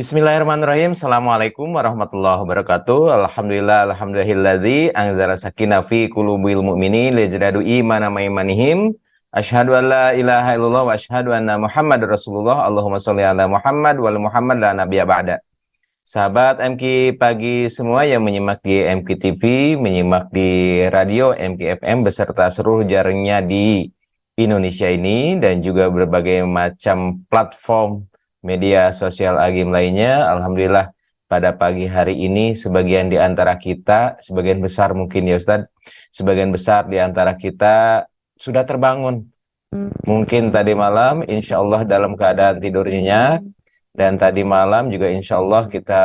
Bismillahirrahmanirrahim. Assalamualaikum warahmatullahi wabarakatuh. Alhamdulillahilladzi anzala sakinah fi qulubil mu'minin liyazdadu imanan ma imanihim. Asyhadu an la ilaha illallah wa asyhadu anna Muhammadar Rasulullah. Allahumma sholli ala Muhammad wal Muhammad la nabiyya ba'da. Sahabat MQ pagi semua yang menyimak di MQ TV, menyimak di radio MQ FM beserta seluruh jaringnya di Indonesia ini dan juga berbagai macam platform media sosial agim lainnya. Alhamdulillah pada pagi hari ini sebagian di antara kita, sebagian besar mungkin ya Ustadz, sebagian besar di antara kita sudah terbangun. Mungkin tadi malam insya Allah dalam keadaan tidur nyenyak, dan tadi malam juga insya Allah kita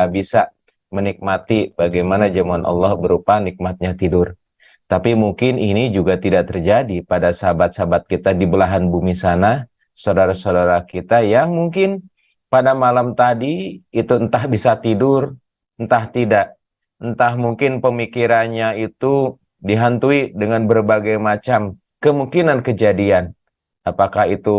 bisa menikmati bagaimana jamuan Allah berupa nikmatnya tidur. Tapi mungkin ini juga tidak terjadi pada sahabat-sahabat kita di belahan bumi sana, saudara-saudara kita yang mungkin pada malam tadi itu entah bisa tidur, entah tidak. Entah mungkin pemikirannya itu dihantui dengan berbagai macam kemungkinan kejadian. Apakah itu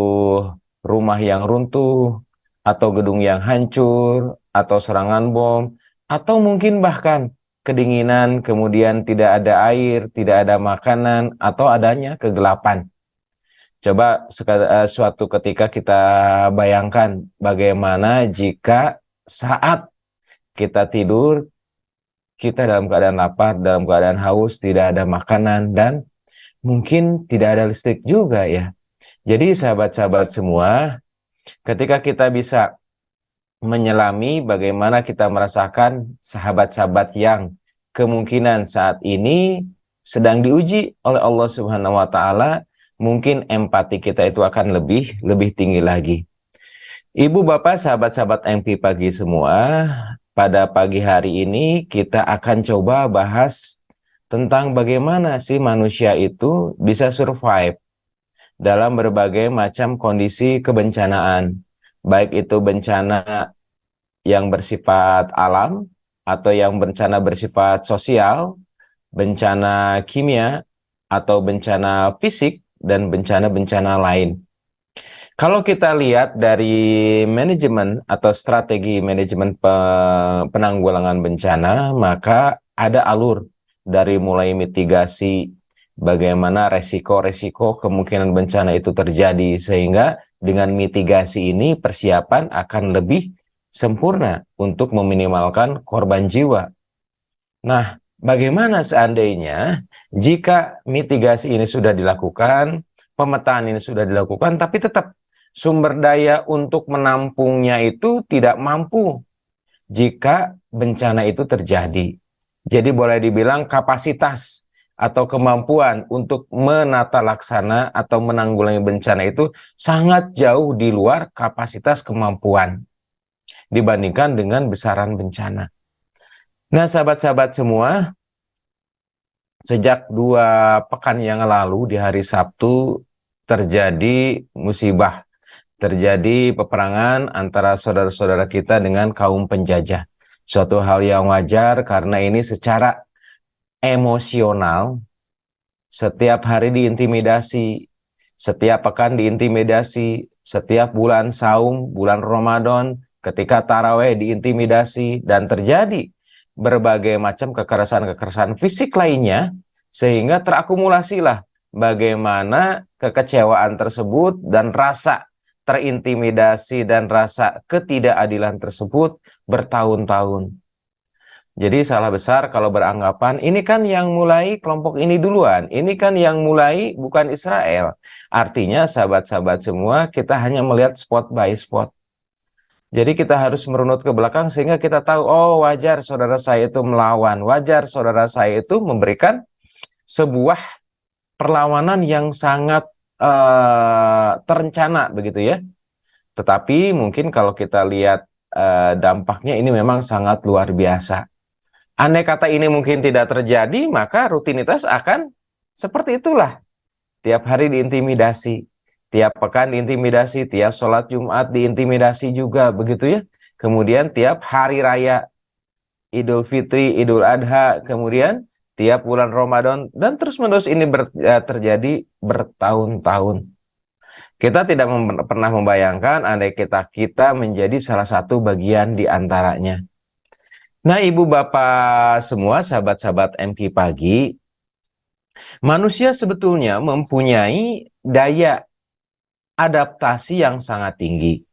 rumah yang runtuh, atau gedung yang hancur, atau serangan bom, atau mungkin bahkan kedinginan, kemudian tidak ada air, tidak ada makanan, atau adanya kegelapan. Coba suatu ketika kita bayangkan bagaimana jika saat kita tidur, kita dalam keadaan lapar, dalam keadaan haus, tidak ada makanan, dan mungkin tidak ada listrik juga ya. Jadi sahabat-sahabat semua, ketika kita bisa menyelami bagaimana kita merasakan sahabat-sahabat yang kemungkinan saat ini sedang diuji oleh Allah Subhanahu wa taala, mungkin empati kita itu akan lebih tinggi lagi. Ibu bapak sahabat-sahabat MP pagi semua, pada pagi hari ini kita akan coba bahas tentang bagaimana sih manusia itu bisa survive dalam berbagai macam kondisi kebencanaan, baik itu bencana yang bersifat alam atau yang bencana bersifat sosial, bencana kimia, atau bencana fisik, dan bencana-bencana lain. Kalau kita lihat dari manajemen atau strategi manajemen penanggulangan bencana, maka ada alur dari mulai mitigasi, bagaimana resiko-resiko kemungkinan bencana itu terjadi, sehingga dengan mitigasi ini persiapan akan lebih sempurna untuk meminimalkan korban jiwa. Nah, bagaimana seandainya jika mitigasi ini sudah dilakukan, pemetaan ini sudah dilakukan, tapi tetap sumber daya untuk menampungnya itu tidak mampu jika bencana itu terjadi. Jadi boleh dibilang kapasitas atau kemampuan untuk menata laksana atau menanggulangi bencana itu sangat jauh di luar kapasitas kemampuan dibandingkan dengan besaran bencana. Nah, sahabat-sahabat semua, sejak 2 pekan yang lalu di hari Sabtu terjadi musibah, terjadi peperangan antara saudara-saudara kita dengan kaum penjajah. Suatu hal yang wajar karena ini secara emosional setiap hari diintimidasi, setiap pekan diintimidasi, setiap bulan saum, bulan Ramadan, ketika taraweh diintimidasi, dan terjadi berbagai macam kekerasan-kekerasan fisik lainnya, sehingga terakumulasilah bagaimana kekecewaan tersebut dan rasa terintimidasi dan rasa ketidakadilan tersebut bertahun-tahun. Jadi salah besar kalau beranggapan ini kan yang mulai kelompok ini duluan, ini kan yang mulai bukan Israel. Artinya sahabat-sahabat semua, kita hanya melihat spot by spot. Jadi kita harus merunut ke belakang sehingga kita tahu, oh wajar saudara saya itu melawan, wajar saudara saya itu memberikan sebuah perlawanan yang sangat terencana begitu ya. Tetapi mungkin kalau kita lihat dampaknya ini memang sangat luar biasa. Andai kata ini mungkin tidak terjadi, maka rutinitas akan seperti itulah. Tiap hari diintimidasi, tiap pekan diintimidasi, tiap sholat Jumat diintimidasi juga, begitu ya. Kemudian tiap hari raya, Idul Fitri, Idul Adha, kemudian tiap bulan Ramadan, dan terus-menerus ini terjadi bertahun-tahun. Kita tidak pernah membayangkan andai kita menjadi salah satu bagian di antaranya. Nah, ibu bapak semua, sahabat-sahabat MQ Pagi, manusia sebetulnya mempunyai daya adaptasi yang sangat tinggi.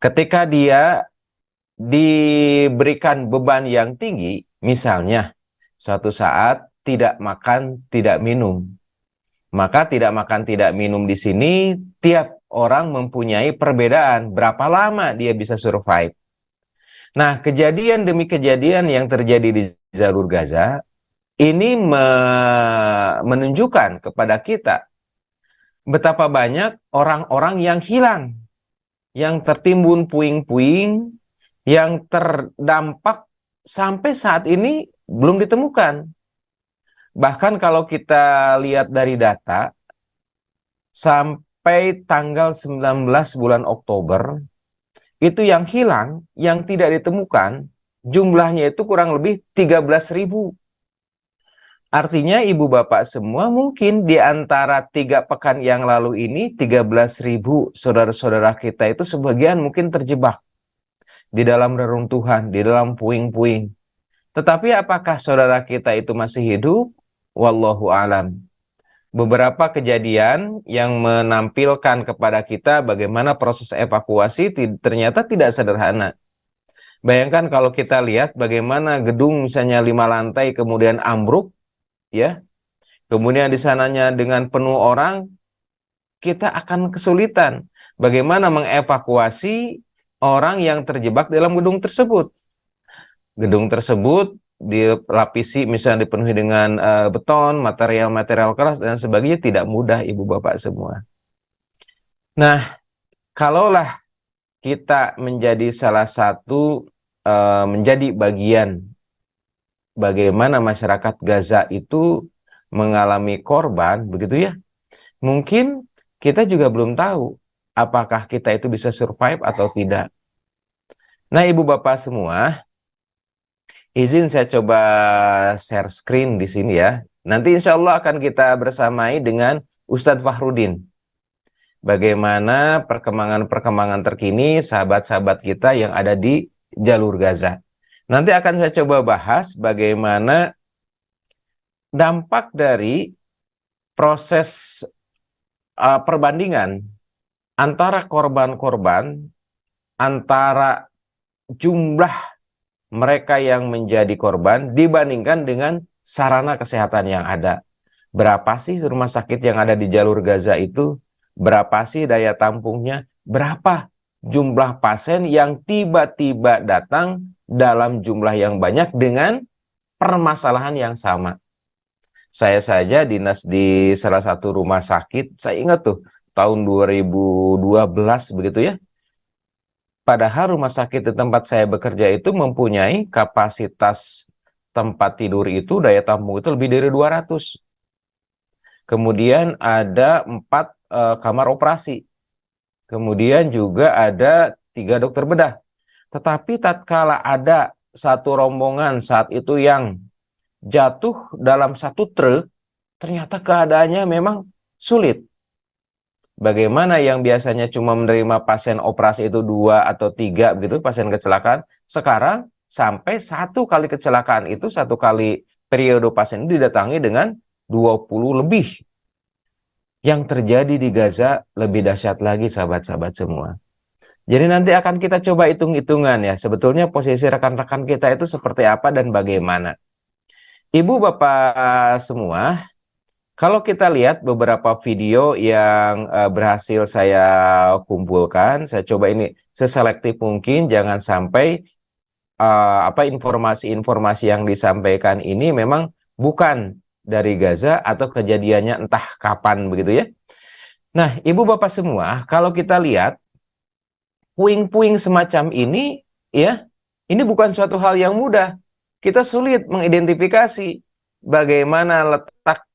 Ketika dia diberikan beban yang tinggi, misalnya suatu saat tidak makan, tidak minum. Maka tidak makan, tidak minum di sini, tiap orang mempunyai perbedaan berapa lama dia bisa survive. Nah, kejadian demi kejadian yang terjadi di jalur Gaza, ini menunjukkan kepada kita betapa banyak orang-orang yang hilang, yang tertimbun puing-puing, yang terdampak sampai saat ini belum ditemukan. Bahkan kalau kita lihat dari data, sampai tanggal 19 bulan Oktober, itu yang hilang, yang tidak ditemukan, jumlahnya itu kurang lebih 13.000. Artinya ibu bapak semua mungkin di antara 3 pekan yang lalu ini, 13.000 saudara-saudara kita itu sebagian mungkin terjebak di dalam reruntuhan, di dalam puing-puing. Tetapi apakah saudara kita itu masih hidup? Wallahu alam. Beberapa kejadian yang menampilkan kepada kita bagaimana proses evakuasi ternyata tidak sederhana. Bayangkan kalau kita lihat bagaimana gedung misalnya 5 lantai kemudian ambruk, ya, kemudian di sananya dengan penuh orang, kita akan kesulitan bagaimana mengevakuasi orang yang terjebak dalam gedung tersebut. Gedung tersebut dilapisi misalnya dipenuhi dengan beton, material-material keras dan sebagainya, tidak mudah ibu bapak semua. Nah, kalaulah kita menjadi salah satu menjadi bagian bagaimana masyarakat Gaza itu mengalami korban, begitu ya, mungkin kita juga belum tahu apakah kita itu bisa survive atau tidak. Nah, ibu bapak semua, izin saya coba share screen di sini ya. Nanti insya Allah akan kita bersamai dengan Ustadz Fahrudin. Bagaimana perkembangan-perkembangan terkini sahabat-sahabat kita yang ada di jalur Gaza. Nanti akan saya coba bahas bagaimana dampak dari proses perbandingan antara korban-korban, antara jumlah mereka yang menjadi korban dibandingkan dengan sarana kesehatan yang ada. Berapa sih rumah sakit yang ada di jalur Gaza itu? Berapa sih daya tampungnya? Berapa jumlah pasien yang tiba-tiba datang dalam jumlah yang banyak dengan permasalahan yang sama? Saya saja dinas di salah satu rumah sakit, saya ingat tuh tahun 2012 begitu ya. Padahal rumah sakit di tempat saya bekerja itu mempunyai kapasitas tempat tidur itu, daya tampung itu lebih dari 200. Kemudian ada 4 kamar operasi. Kemudian juga ada 3 dokter bedah. Tetapi tatkala ada satu rombongan saat itu yang jatuh dalam satu truk, ternyata keadaannya memang sulit. Bagaimana yang biasanya cuma menerima pasien operasi itu 2 atau 3 begitu, pasien kecelakaan, sekarang sampai 1 kali kecelakaan itu, 1 kali periode pasien itu didatangi dengan 20 lebih. Yang terjadi di Gaza lebih dahsyat lagi sahabat-sahabat semua. Jadi nanti akan kita coba hitung-hitungan ya, sebetulnya posisi rekan-rekan kita itu seperti apa dan bagaimana. Ibu bapak semua, kalau kita lihat beberapa video yang berhasil saya kumpulkan, saya coba ini seselektif mungkin, jangan sampai informasi-informasi yang disampaikan ini memang bukan dari Gaza atau kejadiannya entah kapan begitu ya. Nah, ibu bapak semua, kalau kita lihat puing-puing semacam ini ya, ini bukan suatu hal yang mudah. Kita sulit mengidentifikasi bagaimana letak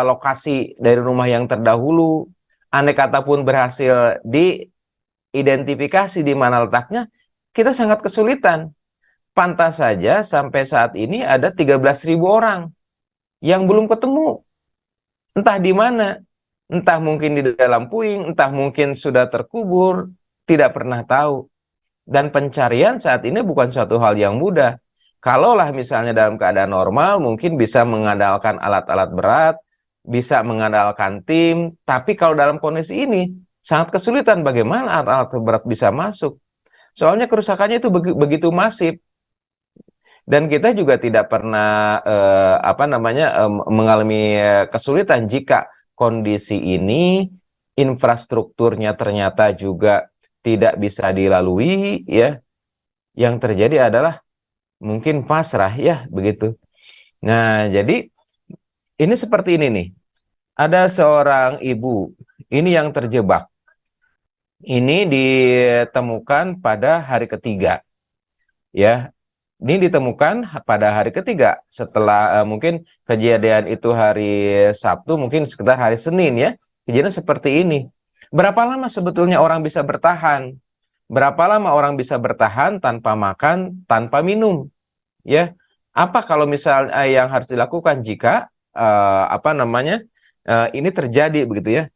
lokasi dari rumah yang terdahulu, andai kata pun berhasil diidentifikasi di mana letaknya, kita sangat kesulitan. Pantas saja sampai saat ini ada 13.000 orang yang belum ketemu, entah di mana. entah mungkin di dalam puing, entah mungkin sudah terkubur, tidak pernah tahu. Dan pencarian saat ini bukan suatu hal yang mudah. Kalaulah misalnya dalam keadaan normal, mungkin bisa mengandalkan alat-alat berat, bisa mengandalkan tim, tapi kalau dalam kondisi ini, sangat kesulitan bagaimana alat-alat berat bisa masuk. Soalnya kerusakannya itu begitu masif. Dan kita juga tidak pernah mengalami kesulitan jika kondisi ini infrastrukturnya ternyata juga tidak bisa dilalui, ya. Yang terjadi adalah mungkin pasrah, ya, begitu. Nah, jadi ini seperti ini nih. Ada seorang ibu ini yang terjebak. Ini ditemukan pada hari ketiga, ya. Ini ditemukan pada hari ketiga setelah mungkin kejadian itu hari Sabtu, mungkin sekitar hari Senin, ya. Kejadian seperti ini. Berapa lama sebetulnya orang bisa bertahan? Berapa lama orang bisa bertahan tanpa makan, tanpa minum? Ya, apa kalau misalnya yang harus dilakukan jika ini terjadi, begitu ya?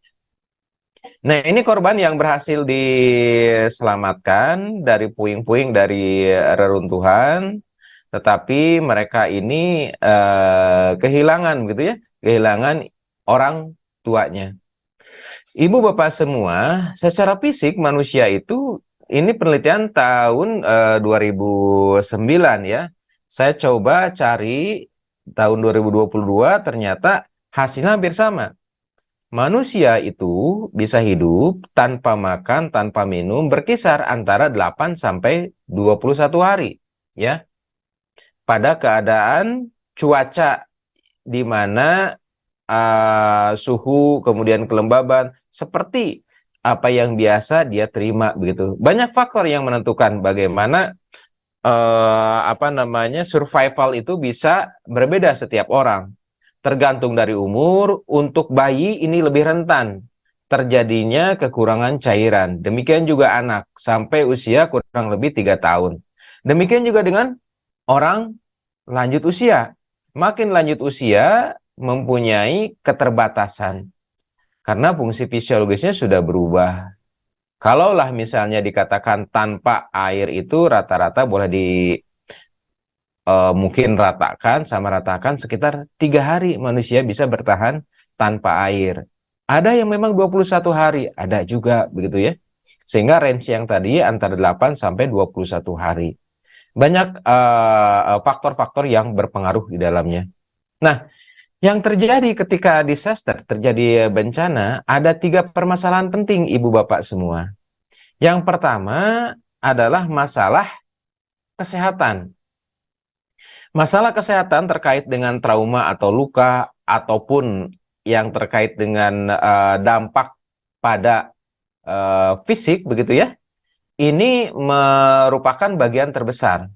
Nah, ini korban yang berhasil diselamatkan dari puing-puing dari reruntuhan, tetapi mereka ini kehilangan, begitu ya, kehilangan orang tuanya. Ibu bapak semua, secara fisik manusia itu, ini penelitian tahun 2009, ya. Saya coba cari tahun 2022, ternyata hasilnya hampir sama. Manusia itu bisa hidup tanpa makan, tanpa minum, berkisar antara 8 sampai 21 hari, ya. Pada keadaan cuaca di mana suhu, kemudian kelembaban, seperti apa yang biasa dia terima, begitu. Banyak faktor yang menentukan bagaimana survival itu bisa berbeda setiap orang. Tergantung dari umur, untuk bayi ini lebih rentan terjadinya kekurangan cairan. Demikian juga anak sampai usia kurang lebih 3 tahun. Demikian juga dengan orang lanjut usia. Makin lanjut usia mempunyai keterbatasan karena fungsi fisiologisnya sudah berubah. Kalaulah misalnya dikatakan tanpa air itu rata-rata boleh mungkin ratakan sekitar 3 hari manusia bisa bertahan tanpa air. Ada yang memang 21 hari, ada juga, begitu ya. Sehingga range yang tadi antara 8 sampai 21 hari. Banyak faktor-faktor yang berpengaruh di dalamnya. Nah, yang terjadi ketika disaster, terjadi bencana, ada 3 permasalahan penting, Ibu Bapak semua. Yang pertama adalah masalah kesehatan. Masalah kesehatan terkait dengan trauma atau luka, ataupun yang terkait dengan dampak pada fisik, begitu ya. Ini merupakan bagian terbesar.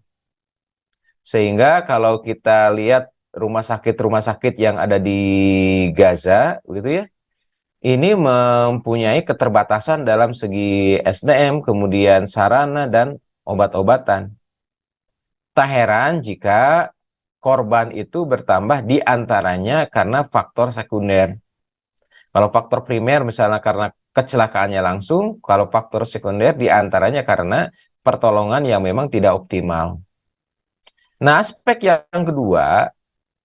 Sehingga kalau kita lihat rumah sakit yang ada di Gaza, begitu ya, ini mempunyai keterbatasan dalam segi SDM, kemudian sarana dan obat-obatan. Tak heran jika korban itu bertambah di antaranya karena faktor sekunder. Kalau faktor primer misalnya karena kecelakaannya langsung, kalau faktor sekunder di antaranya karena pertolongan yang memang tidak optimal. Nah, aspek yang kedua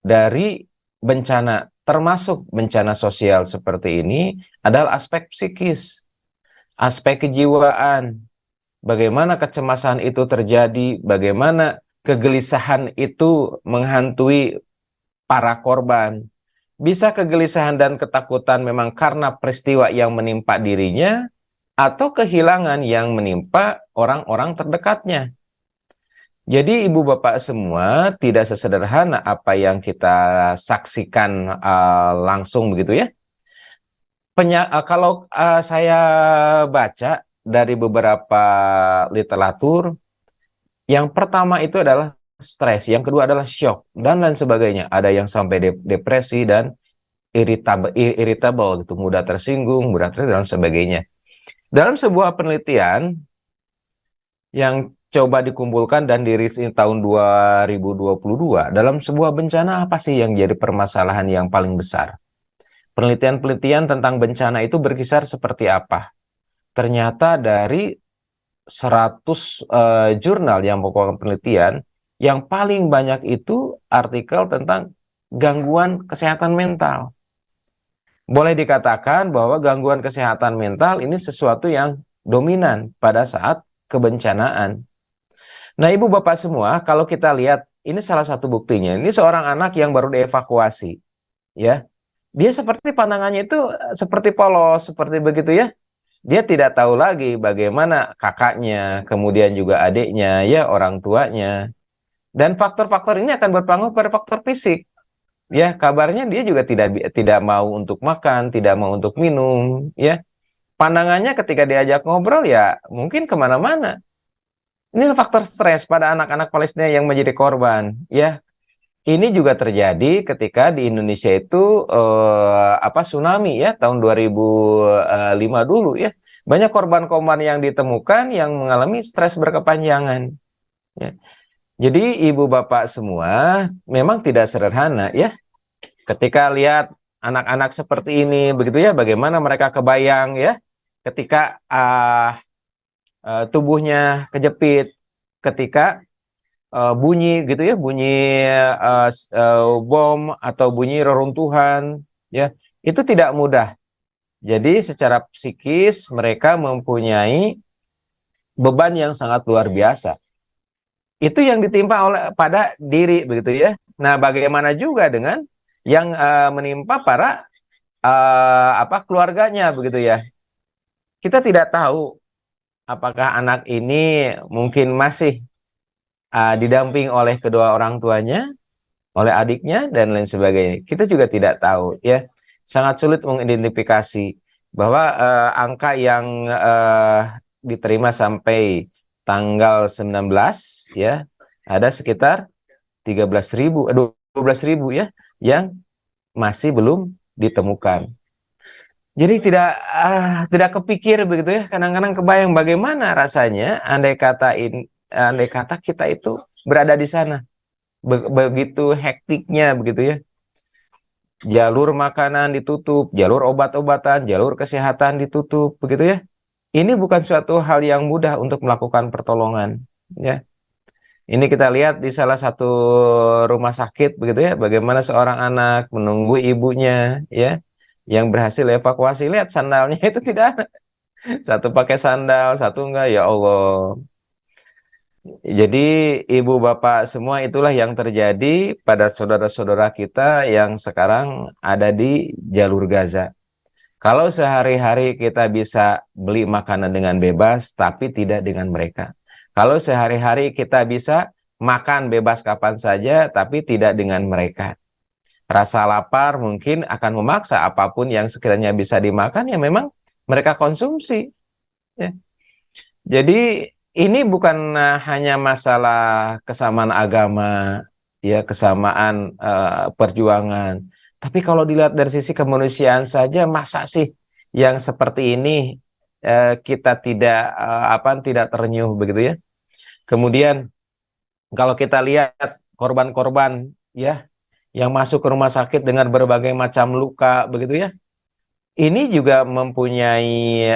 dari bencana, termasuk bencana sosial seperti ini, adalah aspek psikis, aspek kejiwaan. Bagaimana kecemasan itu terjadi, bagaimana kegelisahan itu menghantui para korban. Bisa kegelisahan dan ketakutan memang karena peristiwa yang menimpa dirinya, atau kehilangan yang menimpa orang-orang terdekatnya. Jadi ibu bapak semua, tidak sesederhana apa yang kita saksikan langsung, begitu ya. Kalau saya baca dari beberapa literatur, yang pertama itu adalah stres, yang kedua adalah shock, dan lain sebagainya. Ada yang sampai depresi dan irritable gitu, mudah tersinggung, mudah stres, dan sebagainya. Dalam sebuah penelitian yang coba dikumpulkan dan dirilis tahun 2022, dalam sebuah bencana apa sih yang jadi permasalahan yang paling besar? Penelitian-penelitian tentang bencana itu berkisar seperti apa? Ternyata dari 100 jurnal yang melakukan penelitian, yang paling banyak itu artikel tentang gangguan kesehatan mental. Boleh dikatakan bahwa gangguan kesehatan mental ini sesuatu yang dominan pada saat kebencanaan. Nah, Ibu Bapak semua, kalau kita lihat, ini salah satu buktinya. Ini seorang anak yang baru dievakuasi, ya. Dia seperti pandangannya itu seperti polos, seperti begitu ya. Dia tidak tahu lagi bagaimana kakaknya, kemudian juga adiknya, ya orang tuanya. Dan faktor-faktor ini akan berpengaruh pada faktor fisik. Ya, kabarnya dia juga tidak mau untuk makan, tidak mau untuk minum, ya. Pandangannya ketika diajak ngobrol ya mungkin kemana-mana. Ini faktor stres pada anak-anak Palestina yang menjadi korban, ya. Ini juga terjadi ketika di Indonesia itu tsunami ya tahun 2005 dulu ya. Banyak korban-korban yang ditemukan yang mengalami stres berkepanjangan. Ya. Jadi ibu bapak semua memang tidak sederhana ya. Ketika lihat anak-anak seperti ini begitu ya, bagaimana mereka kebayang ya ketika tubuhnya kejepit, ketika bunyi gitu ya, bunyi bom atau bunyi reruntuhan ya, itu tidak mudah. Jadi secara psikis mereka mempunyai beban yang sangat luar biasa. Itu yang ditimpa pada diri begitu ya. Nah, bagaimana juga dengan yang menimpa para keluarganya begitu ya. Kita tidak tahu apakah anak ini mungkin masih didamping oleh kedua orang tuanya, oleh adiknya dan lain sebagainya. Kita juga tidak tahu ya. Sangat sulit mengidentifikasi bahwa angka yang diterima sampai tanggal 19 ya, ada sekitar 13.000 12.000 ya yang masih belum ditemukan. Jadi tidak kepikir begitu ya. Kadang-kadang kebayang bagaimana rasanya andai kata kita itu berada di sana. Begitu hektiknya begitu ya. Jalur makanan ditutup, jalur obat-obatan, jalur kesehatan ditutup begitu ya. Ini bukan suatu hal yang mudah untuk melakukan pertolongan ya. Ini kita lihat di salah satu rumah sakit begitu ya, bagaimana seorang anak menunggu ibunya ya yang berhasil evakuasi. Lihat sandalnya itu tidak ada. Satu pakai sandal, satu enggak, ya Allah. Jadi ibu bapak semua itulah yang terjadi pada saudara-saudara kita yang sekarang ada di jalur Gaza. Kalau sehari-hari kita bisa beli makanan dengan bebas, tapi tidak dengan mereka. Kalau sehari-hari kita bisa makan bebas kapan saja, tapi tidak dengan mereka. Rasa lapar mungkin akan memaksa apapun yang sekiranya bisa dimakan, ya memang mereka konsumsi. Ya. Jadi ini bukan hanya masalah kesamaan agama, ya kesamaan perjuangan. Tapi kalau dilihat dari sisi kemanusiaan saja, masa sih yang seperti ini kita tidak terenyuh begitu ya. Kemudian kalau kita lihat korban-korban ya yang masuk ke rumah sakit dengan berbagai macam luka begitu ya. Ini juga mempunyai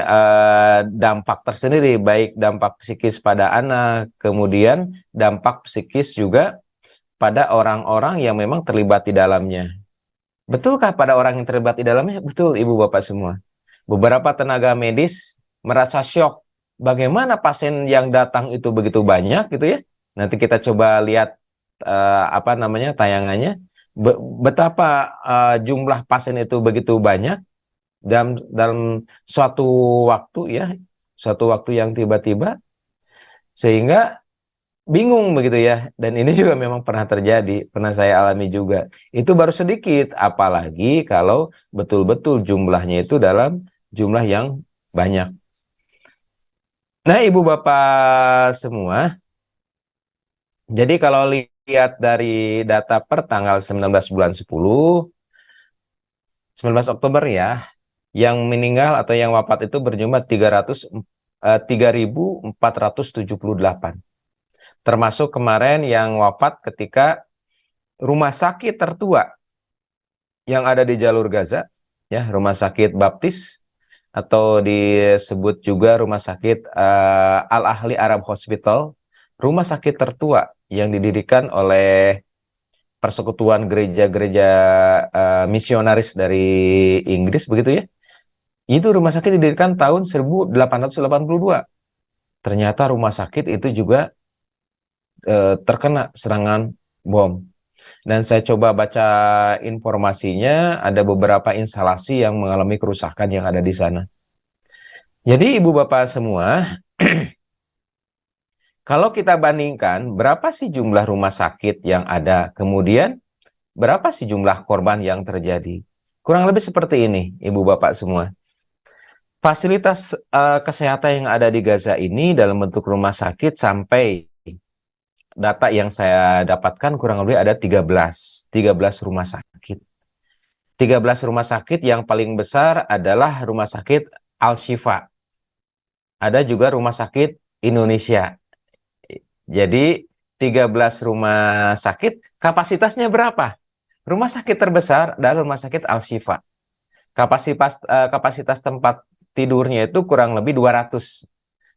dampak tersendiri, baik dampak psikis pada anak, kemudian dampak psikis juga pada orang-orang yang memang terlibat di dalamnya. Betulkah pada orang yang terlibat di dalamnya? Betul, Ibu Bapak semua. Beberapa tenaga medis merasa syok. Bagaimana pasien yang datang itu begitu banyak gitu ya? Nanti kita coba lihat tayangannya. Betapa jumlah pasien itu begitu banyak dalam suatu waktu ya, suatu waktu yang tiba-tiba sehingga bingung begitu ya. Dan ini juga memang pernah terjadi, pernah saya alami juga. Itu baru sedikit, apalagi kalau betul-betul jumlahnya itu dalam jumlah yang banyak. Nah, Ibu Bapak semua, jadi kalau lihat dari data per tanggal 19 bulan 10, 19 Oktober ya, yang meninggal atau yang wafat itu berjumlah 3.478. Termasuk kemarin yang wafat ketika rumah sakit tertua yang ada di jalur Gaza ya, Rumah Sakit Baptis atau disebut juga Rumah Sakit Al-Ahli Arab Hospital, rumah sakit tertua yang didirikan oleh Persekutuan Gereja-Gereja Misionaris dari Inggris, begitu ya. Itu rumah sakit didirikan tahun 1882. Ternyata rumah sakit itu juga terkena serangan bom. Dan saya coba baca informasinya, ada beberapa instalasi yang mengalami kerusakan yang ada di sana. Jadi ibu bapak semua, kalau kita bandingkan berapa sih jumlah rumah sakit yang ada, kemudian berapa sih jumlah korban yang terjadi? Kurang lebih seperti ini, ibu bapak semua. Fasilitas kesehatan yang ada di Gaza ini dalam bentuk rumah sakit sampai data yang saya dapatkan kurang lebih ada 13 rumah sakit. 13 rumah sakit yang paling besar adalah Rumah Sakit Al-Shifa. Ada juga Rumah Sakit Indonesia. Jadi 13 rumah sakit, kapasitasnya berapa? Rumah sakit terbesar adalah Rumah Sakit Al-Shifa. Kapasitas tempat tidurnya itu kurang lebih 200.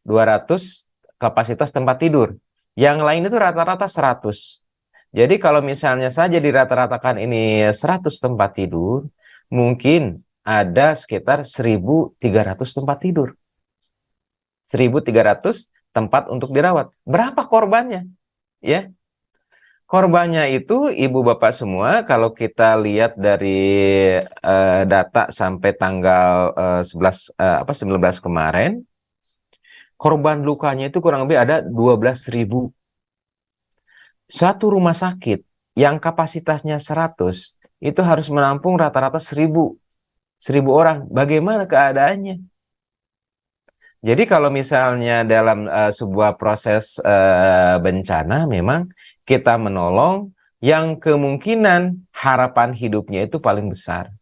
200 kapasitas tempat tidur. Yang lain itu rata-rata 100. Jadi kalau misalnya saja dirata-ratakan ini 100 tempat tidur, mungkin ada sekitar 1.300 tempat tidur. 1.300 tempat untuk dirawat. Berapa korbannya? Ya, korbannya itu ibu bapak semua, kalau kita lihat dari data sampai tanggal 19 kemarin, korban lukanya itu kurang lebih ada 12.000. Satu rumah sakit yang kapasitasnya 100 itu harus menampung rata-rata 1.000 orang. Bagaimana keadaannya? Jadi kalau misalnya dalam sebuah proses bencana, memang kita menolong yang kemungkinan harapan hidupnya itu paling besar.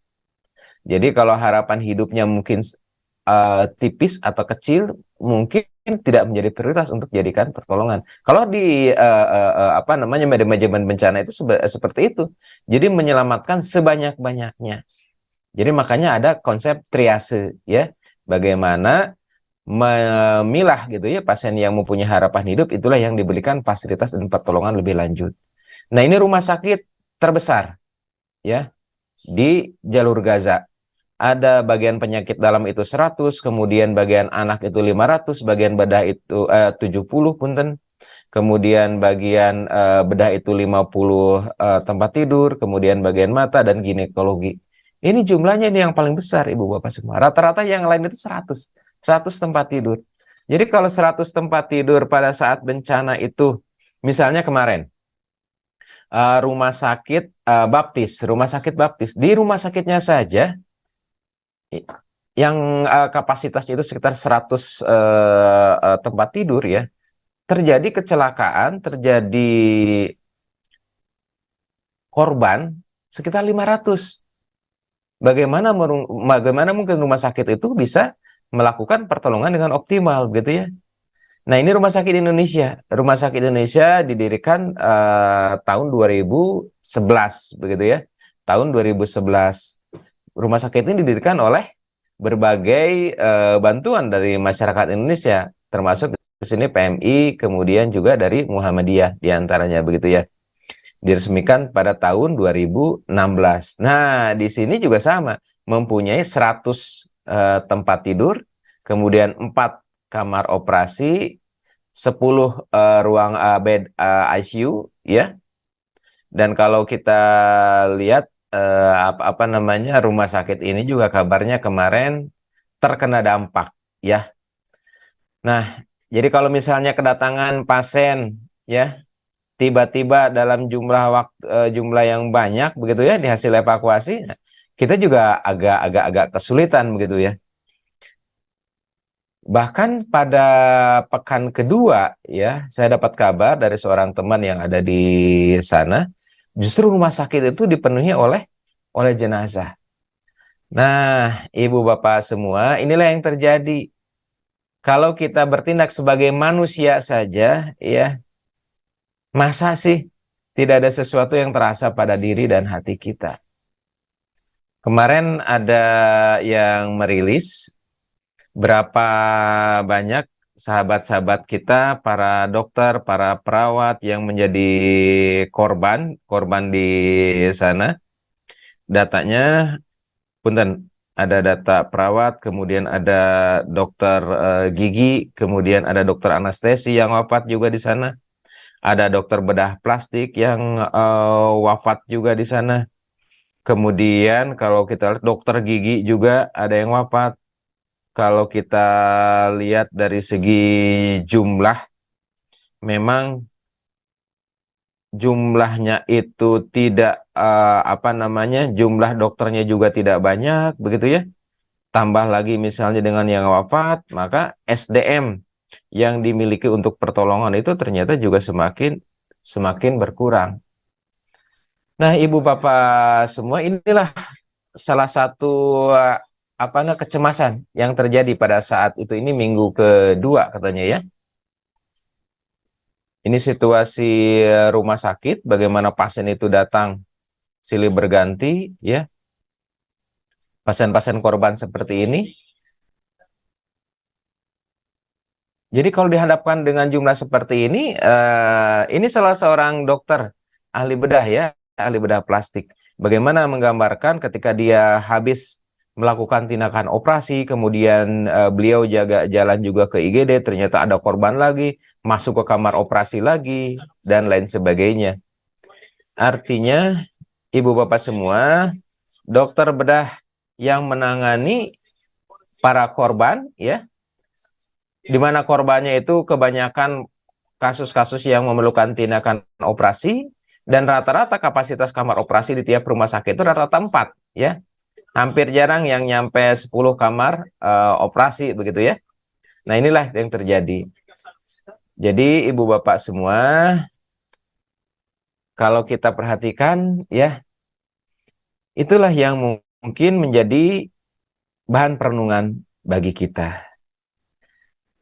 Jadi kalau harapan hidupnya mungkin tipis atau kecil, mungkin tidak menjadi prioritas untuk jadikan pertolongan. Kalau di apa namanya manajemen bencana itu seperti itu. Jadi menyelamatkan sebanyak-banyaknya. Jadi makanya ada konsep triase, ya. Bagaimana memilah gitu ya pasien yang mempunyai harapan hidup, itulah yang diberikan fasilitas dan pertolongan lebih lanjut. Nah, ini rumah sakit terbesar ya di jalur Gaza. Ada bagian penyakit dalam itu 100, kemudian bagian anak itu 500, bagian bedah itu 70 punten. Kemudian bagian bedah itu 50 tempat tidur, kemudian bagian mata dan ginekologi. Ini jumlahnya ini yang paling besar Ibu Bapak semua. Rata-rata yang lain itu 100 tempat tidur. Jadi kalau 100 tempat tidur pada saat bencana itu, misalnya kemarin rumah sakit Baptis, di rumah sakitnya saja yang kapasitasnya itu sekitar 100 tempat tidur ya, terjadi kecelakaan, terjadi korban sekitar 500. Bagaimana mungkin rumah sakit itu bisa melakukan pertolongan dengan optimal gitu ya. Nah, ini Rumah Sakit Indonesia. Rumah Sakit Indonesia didirikan tahun 2011 begitu ya. Tahun 2011. Rumah sakit ini didirikan oleh berbagai bantuan dari masyarakat Indonesia, termasuk di sini PMI, kemudian juga dari Muhammadiyah diantaranya begitu ya. Diresmikan pada tahun 2016. Nah, di sini juga sama, mempunyai 100 tempat tidur, kemudian 4 kamar operasi, 10 ruang bed ICU ya. Dan kalau kita lihat apa namanya rumah sakit ini juga kabarnya kemarin terkena dampak ya. Nah, jadi kalau misalnya kedatangan pasien ya tiba-tiba dalam jumlah yang banyak begitu ya di hasil evakuasi, nah, kita juga agak kesulitan begitu ya. Bahkan pada pekan kedua ya, saya dapat kabar dari seorang teman yang ada di sana, justru rumah sakit itu dipenuhi oleh jenazah. Nah, ibu bapak semua, inilah yang terjadi. Kalau kita bertindak sebagai manusia saja, ya, masa sih tidak ada sesuatu yang terasa pada diri dan hati kita? Kemarin ada yang merilis berapa banyak sahabat-sahabat kita, para dokter, para perawat yang menjadi korban di sana. Datanya, punten, ada data perawat, kemudian ada dokter gigi, kemudian ada dokter anestesi yang wafat juga di sana. Ada dokter bedah plastik yang wafat juga di sana. Kemudian kalau kita lihat dokter gigi juga ada yang wafat. Kalau kita lihat dari segi jumlah, memang jumlahnya itu tidak jumlah dokternya juga tidak banyak, begitu ya. Tambah lagi misalnya dengan yang wafat, maka SDM yang dimiliki untuk pertolongan itu ternyata juga semakin semakin berkurang. Nah, Ibu Bapak semua, inilah salah satu kecemasan yang terjadi pada saat itu. Ini minggu kedua katanya ya. Ini situasi rumah sakit, bagaimana pasien itu datang silih berganti ya. Pasien-pasien korban seperti ini. Jadi kalau dihadapkan dengan jumlah seperti ini salah seorang dokter ahli bedah ya, ahli bedah plastik. Bagaimana menggambarkan ketika dia habis melakukan tindakan operasi, kemudian beliau jaga jalan juga ke IGD, ternyata ada korban lagi, masuk ke kamar operasi lagi, dan lain sebagainya. Artinya, Ibu Bapak semua, dokter bedah yang menangani para korban ya, di mana korbannya itu kebanyakan kasus-kasus yang memerlukan tindakan operasi, dan rata-rata kapasitas kamar operasi di tiap rumah sakit itu rata-rata 4 ya. Hampir jarang yang nyampe 10 kamar operasi begitu ya. Nah, inilah yang terjadi. Jadi Ibu Bapak semua, kalau kita perhatikan ya, itulah yang mungkin menjadi bahan perenungan bagi kita.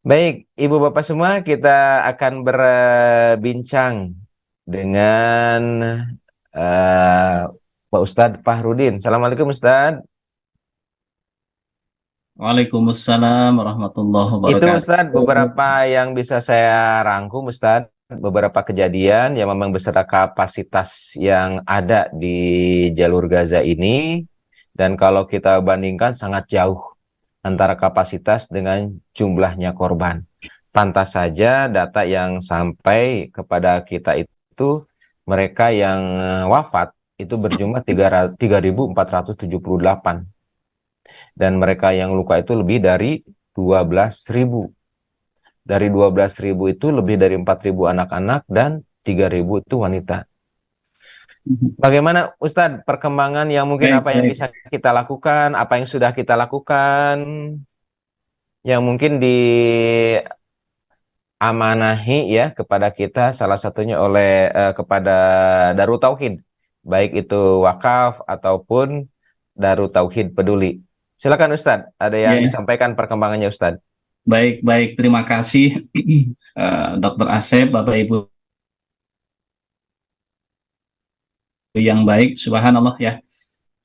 Baik, Ibu Bapak semua, kita akan berbincang dengan Pak Ustadz Fahrudin. Assalamualaikum Ustadz. Waalaikumsalam warahmatullahi Itu wabarakatuh. Ustadz beberapa yang bisa saya rangkum Ustadz. Beberapa kejadian yang memang beserta kapasitas yang ada di jalur Gaza ini. Dan kalau kita bandingkan sangat jauh antara kapasitas dengan jumlahnya korban. Pantas saja data yang sampai kepada kita itu, mereka yang wafat itu berjumlah 3.478. Dan mereka yang luka itu lebih dari 12.000. Dari 12.000 itu lebih dari 4.000 anak-anak dan 3.000 itu wanita. Bagaimana Ustadz perkembangan yang mungkin Baik, apa yang baik. bisa kita lakukan, apa yang sudah kita lakukan, yang mungkin diamanahi ya kepada kita, salah satunya oleh kepada Darut Tauhid, baik itu wakaf ataupun Darut Tauhid Peduli. Silakan Ustadz, ada Ya, yang ya. disampaikan perkembangannya Ustadz. Baik, baik. Terima kasih, Dr. Asep, Bapak Ibu yang baik. Subhanallah ya.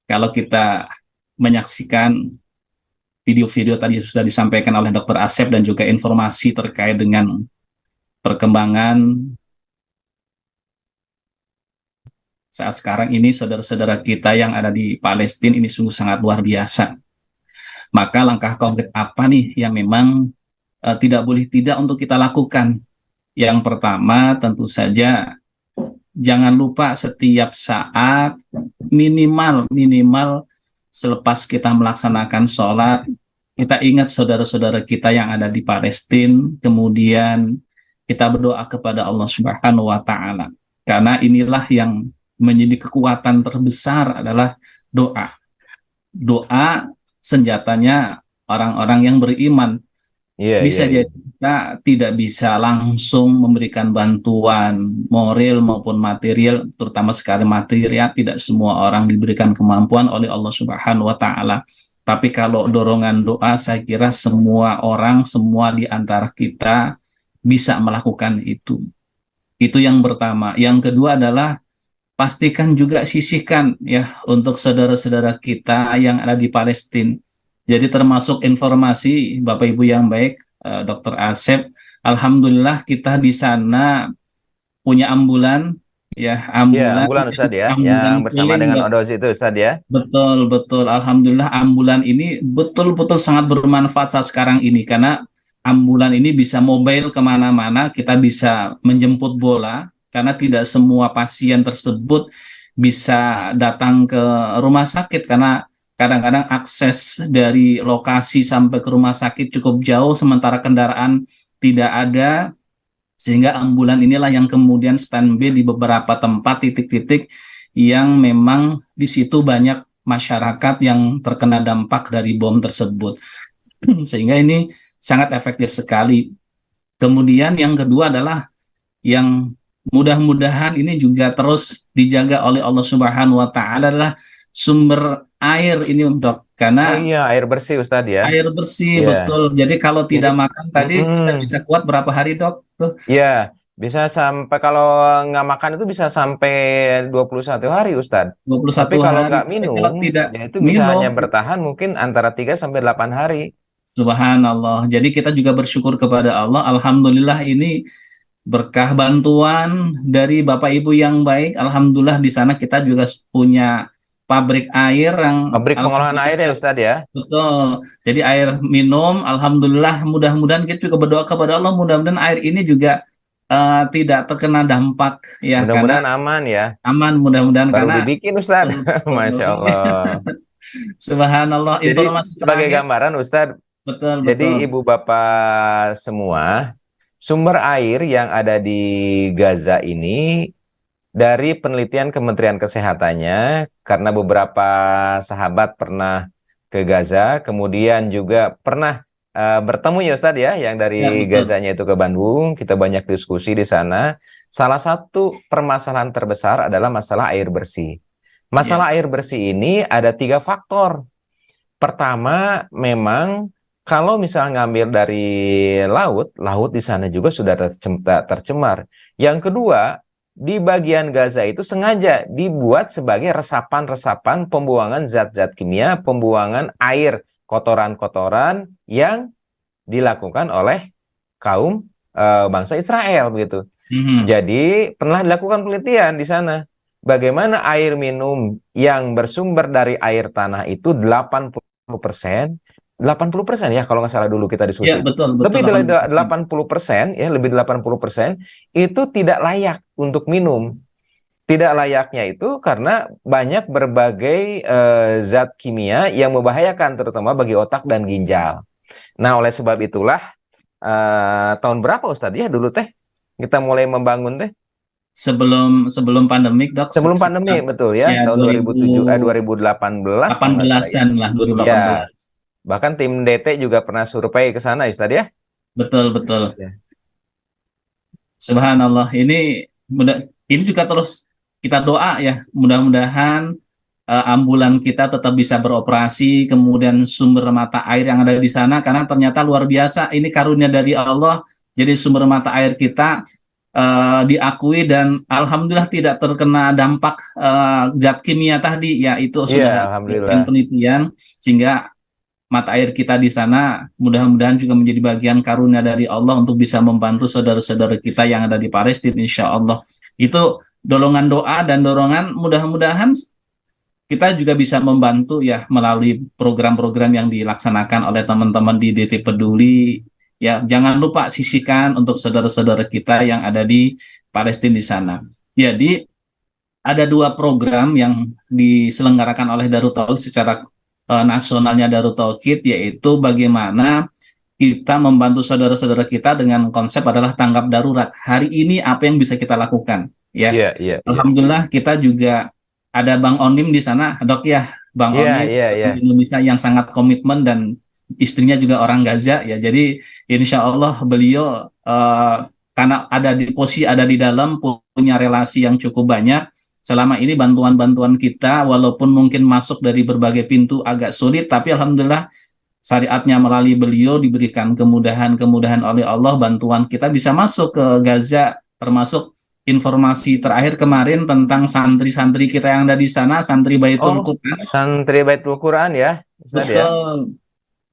Kalau kita menyaksikan video-video tadi sudah disampaikan oleh Dr. Asep dan juga informasi terkait dengan perkembangan saat sekarang ini, saudara-saudara kita yang ada di Palestina ini sungguh sangat luar biasa. Maka langkah konkret apa nih yang memang tidak boleh tidak untuk kita lakukan? Yang pertama tentu saja jangan lupa setiap saat minimal selepas kita melaksanakan sholat, kita ingat saudara-saudara kita yang ada di Palestina, kemudian kita berdoa kepada Allah Subhanahu wa Ta'ala, karena inilah yang menjadi kekuatan terbesar adalah doa. Doa senjatanya orang-orang yang beriman. Iya, iya, Bisa iya. jadi kita tidak bisa langsung memberikan bantuan moral maupun material, terutama sekali material, tidak semua orang diberikan kemampuan oleh Allah Subhanahu wa Ta'ala. Tapi kalau dorongan doa, saya kira semua orang, semua di antara kita bisa melakukan itu. Itu yang pertama. Yang kedua adalah pastikan juga sisihkan ya untuk saudara-saudara kita yang ada di Palestina. Jadi termasuk informasi Bapak Ibu yang baik, Dr. Asep, alhamdulillah kita di sana punya ambulan ya, Ya, ambulan ambulan Ustadz ya, ambulan yang bersama keliling. dengan Odos itu Ustadz ya. Betul, betul. Alhamdulillah ambulan ini betul-betul sangat bermanfaat saat sekarang ini karena ambulan ini bisa mobile kemana-mana, kita bisa menjemput bola karena tidak semua pasien tersebut bisa datang ke rumah sakit karena kadang-kadang akses dari lokasi sampai ke rumah sakit cukup jauh sementara kendaraan tidak ada, sehingga ambulan inilah yang kemudian standby di beberapa tempat titik-titik yang memang di situ banyak masyarakat yang terkena dampak dari bom tersebut. Sehingga ini sangat efektif sekali. Kemudian yang kedua adalah yang mudah-mudahan ini juga terus dijaga oleh Allah Subhanahu wa taala adalah sumber air ini, Dok. Oh Karena iya, air bersih Ustadz ya. air bersih Iya. betul. Jadi kalau Ini, tidak makan tadi kita mm-mm. bisa kuat berapa hari, Dok? Tuh, Iya, bisa sampai kalau nggak makan itu bisa sampai 21 hari Ustadz. Tapi 21 kalau hari. nggak Tapi minum, kalau tidak ya itu bisa minum, hanya bertahan mungkin antara 3 sampai 8 hari. subhanallah. Jadi kita juga bersyukur kepada Allah. Alhamdulillah ini berkah bantuan dari Bapak Ibu yang baik. Alhamdulillah di sana kita juga punya pabrik air yang Pabrik pengolahan alhamdulillah air ya Ustadz ya. betul. Jadi air minum, alhamdulillah mudah-mudahan kita juga berdoa kepada Allah mudah-mudahan air ini juga tidak terkena dampak ya karena Mudah-mudahan aman ya. aman mudah-mudahan Baru karena dibikin Ustadz. Masya Allah. subhanallah Jadi informasi sebagai terakhir gambaran Ustadz, betul jadi betul. ibu bapak semua, sumber air yang ada di Gaza ini dari penelitian Kementerian Kesehatannya, karena beberapa sahabat pernah ke Gaza, kemudian juga pernah bertemu ya Ustadz ya, yang Ya dari betul. Gazanya itu ke Bandung, kita banyak diskusi di sana. Salah satu permasalahan terbesar adalah masalah air bersih. Ya. Masalah air bersih ini ada 3 faktor. Pertama, memang kalau misal ngambil dari laut, laut di sana juga sudah tercemar. Yang kedua, di bagian Gaza itu sengaja dibuat sebagai resapan-resapan pembuangan zat-zat kimia, pembuangan air, kotoran-kotoran yang dilakukan oleh kaum bangsa Israel begitu. Mhm. Jadi pernah dilakukan penelitian di sana. Bagaimana air minum yang bersumber dari air tanah itu 80%, 80% ya kalau nggak salah dulu kita Ya diskusi. betul betul Lebih dari 80%. 80% ya, lebih dari 80% itu tidak layak untuk minum. Tidak layaknya itu karena banyak berbagai zat kimia yang membahayakan terutama bagi otak dan ginjal. Nah, oleh sebab itulah tahun berapa Ustadz ya dulu teh kita mulai membangun teh? Sebelum sebelum pandemik, Dok, Sebelum pandemi, sekitar betul ya, ya tahun 2007, 2018 kalau nggak salah ya. 2018-an lah, Ya, 2018. bahkan tim DT juga pernah survei ke sana, ya, Ustadz ya. Betul betul. Ya. Subhanallah. Ini juga terus kita doa ya, mudah-mudahan ambulan kita tetap bisa beroperasi, kemudian sumber mata air yang ada di sana karena ternyata luar biasa ini karunia dari Allah. Jadi sumber mata air kita diakui dan alhamdulillah tidak terkena dampak zat kimia tadi ya, itu Iya, sudah dilakukan alhamdulillah. penelitian sehingga mata air kita di sana mudah-mudahan juga menjadi bagian karunia dari Allah untuk bisa membantu saudara-saudara kita yang ada di Palestina, insya Allah. Itu dorongan doa dan dorongan mudah-mudahan kita juga bisa membantu ya melalui program-program yang dilaksanakan oleh teman-teman di DT Peduli. Ya, jangan lupa sisihkan untuk saudara-saudara kita yang ada di Palestina di sana. Jadi ada 2 program yang diselenggarakan oleh Darut Tauhid secara nasionalnya Darut Tauhid, yaitu bagaimana kita membantu saudara-saudara kita dengan konsep adalah tanggap darurat. Hari ini apa yang bisa kita lakukan? Ya, Iya, iya, iya. alhamdulillah kita juga ada Bang Onim di sana, Dok ya. Bang Iya, Onim iya, iya. di Indonesia yang sangat komitmen dan istrinya juga orang Gaza ya. Jadi insya Allah beliau karena ada di posisi ada di dalam punya relasi yang cukup banyak. Selama ini bantuan-bantuan kita walaupun mungkin masuk dari berbagai pintu agak sulit, tapi alhamdulillah syariatnya melalui beliau diberikan kemudahan-kemudahan oleh Allah, bantuan kita bisa masuk ke Gaza, termasuk informasi terakhir kemarin tentang santri-santri kita yang ada di sana, santri Baitul Oh, Quran. santri Baitul Quran ya, Ustaz ya. Betul. Itu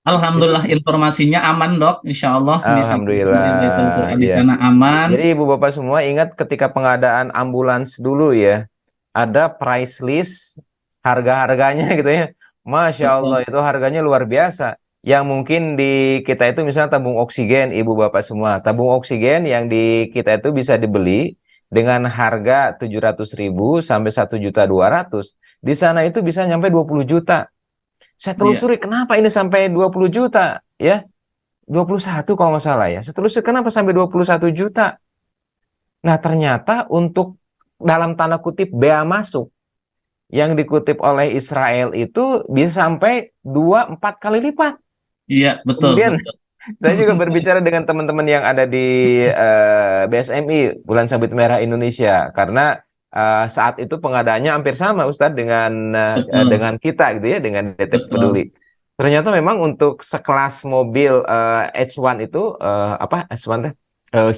Alhamdulillah informasinya aman dok, insya Allah di santri-santri Baitul alhamdulillah Quran di ya. sana aman. Jadi Ibu Bapak semua ingat ketika pengadaan ambulans dulu ya, ada price list harga-harganya gitu ya. Masya Allah Betul. itu harganya luar biasa. Yang mungkin di kita itu misalnya tabung oksigen, Ibu Bapak semua. Tabung oksigen yang di kita itu bisa dibeli dengan harga 700.000 sampai 1.200.000. Di sana itu bisa nyampe 20 juta. Saya Iya, telusuri kenapa ini sampai 20 juta ya. 21 kalau nggak salah ya. Saya telusuri kenapa sampai 21 juta. Nah, ternyata untuk dalam tanda kutip bea masuk yang dikutip oleh Israel itu bisa sampai 2-4 kali lipat. iya betul Kemudian betul. saya juga berbicara dengan teman-teman yang ada di BSMI, Bulan Sabit Merah Indonesia, karena saat itu pengadaannya hampir sama, Ustadz, Betul dengan kita gitu ya, dengan DT betul. Peduli. Ternyata memang untuk sekelas mobil H1 itu apa H1 teh?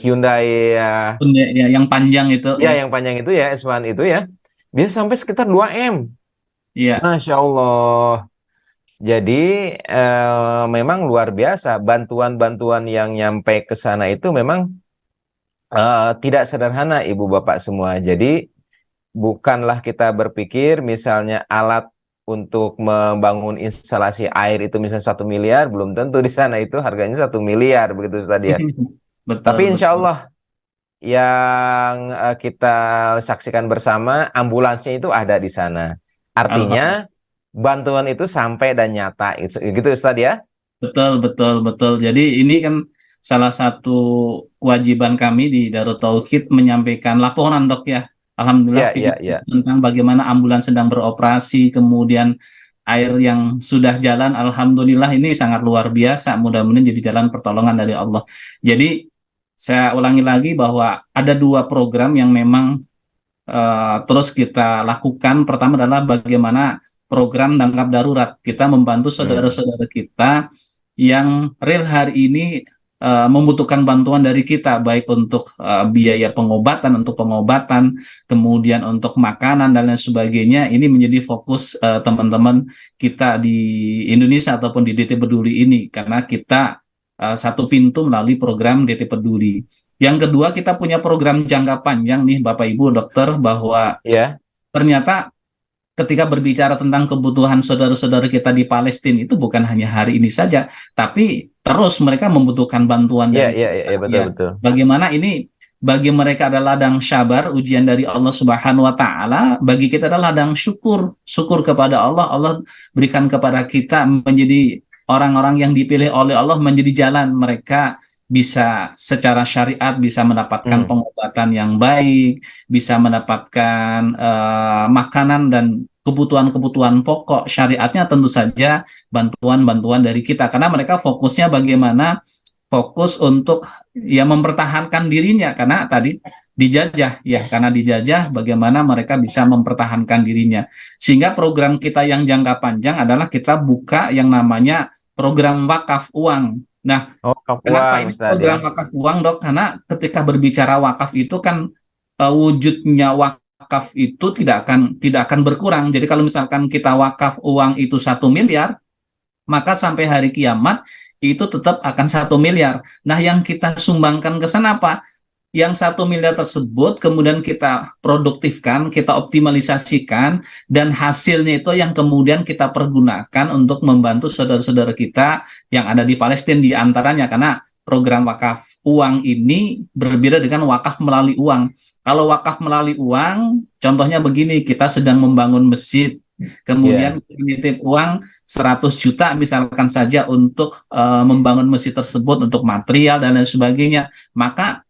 Hyundai Ya, ya, yang panjang itu ya ya, yang panjang itu ya H1 itu ya bisa sampai sekitar 2 M. iya. Masya Allah. Jadi memang luar biasa bantuan-bantuan yang nyampe ke sana itu memang tidak sederhana Ibu Bapak semua. Jadi bukanlah kita berpikir misalnya alat untuk membangun instalasi air itu misalnya 1 miliar, belum tentu di sana itu harganya 1 miliar begitu tadi ya. Betul Tapi insya betul. Allah yang kita saksikan bersama ambulansnya itu ada di sana. Alhamdulillah. Artinya bantuan itu sampai dan nyata gitu Ustaz ya. Betul, betul, betul. Jadi ini kan salah satu kewajiban kami di Darut Tauhid menyampaikan laporan dok ya. Alhamdulillah Ya, ya, ya. tentang bagaimana ambulans sedang beroperasi, kemudian air yang sudah jalan, Alhamdulillah ini sangat luar biasa. Mudah-mudahan jadi jalan pertolongan dari Allah. Jadi saya ulangi lagi bahwa ada dua program yang memang terus kita lakukan. Pertama adalah bagaimana program tanggap darurat. Kita membantu Hmm. saudara-saudara kita yang real hari ini membutuhkan bantuan dari kita, baik untuk biaya pengobatan, untuk pengobatan, kemudian untuk makanan dan lain sebagainya. Ini menjadi fokus teman-teman kita di Indonesia ataupun di DT Peduli ini, karena kita satu pintu melalui program DT Peduli. Yang kedua, kita punya program jangka panjang nih Bapak Ibu dokter, bahwa Ya, ternyata ketika berbicara tentang kebutuhan saudara-saudara kita di Palestina itu bukan hanya hari ini saja, tapi terus mereka membutuhkan bantuan ya, dari ya, ya, kita. ya, betul, Ya, betul. bagaimana ini bagi mereka adalah ladang syabar, ujian dari Allah Subhanahu wa taala, bagi kita adalah ladang syukur, syukur kepada Allah. Allah berikan kepada kita menjadi orang-orang yang dipilih oleh Allah menjadi jalan mereka bisa secara syariat bisa mendapatkan Hmm. pengobatan yang baik, bisa mendapatkan makanan dan kebutuhan-kebutuhan pokok syariatnya, tentu saja bantuan-bantuan dari kita, karena mereka fokusnya bagaimana, fokus untuk ya mempertahankan dirinya karena tadi dijajah ya, karena dijajah bagaimana mereka bisa mempertahankan dirinya, sehingga program kita yang jangka panjang adalah kita buka yang namanya program wakaf uang. Nah, Oh, kenapa Kapuang ini Ustaz ya. program wakaf uang dok? Karena ketika berbicara wakaf itu kan wujudnya wakaf itu tidak akan berkurang. Jadi kalau misalkan kita wakaf uang itu 1 miliar, maka sampai hari kiamat itu tetap akan 1 miliar. Nah, yang kita sumbangkan ke sana apa? Yang 1 miliar tersebut kemudian kita produktifkan, kita optimalisasikan, dan hasilnya itu yang kemudian kita pergunakan untuk membantu saudara-saudara kita yang ada di Palestina di antaranya, karena program wakaf uang ini berbeda dengan wakaf melalui uang. Kalau wakaf melalui uang, contohnya begini, kita sedang membangun masjid, Iya. kemudian nitip uang 100 juta misalkan saja untuk membangun masjid tersebut, untuk material dan lain sebagainya, maka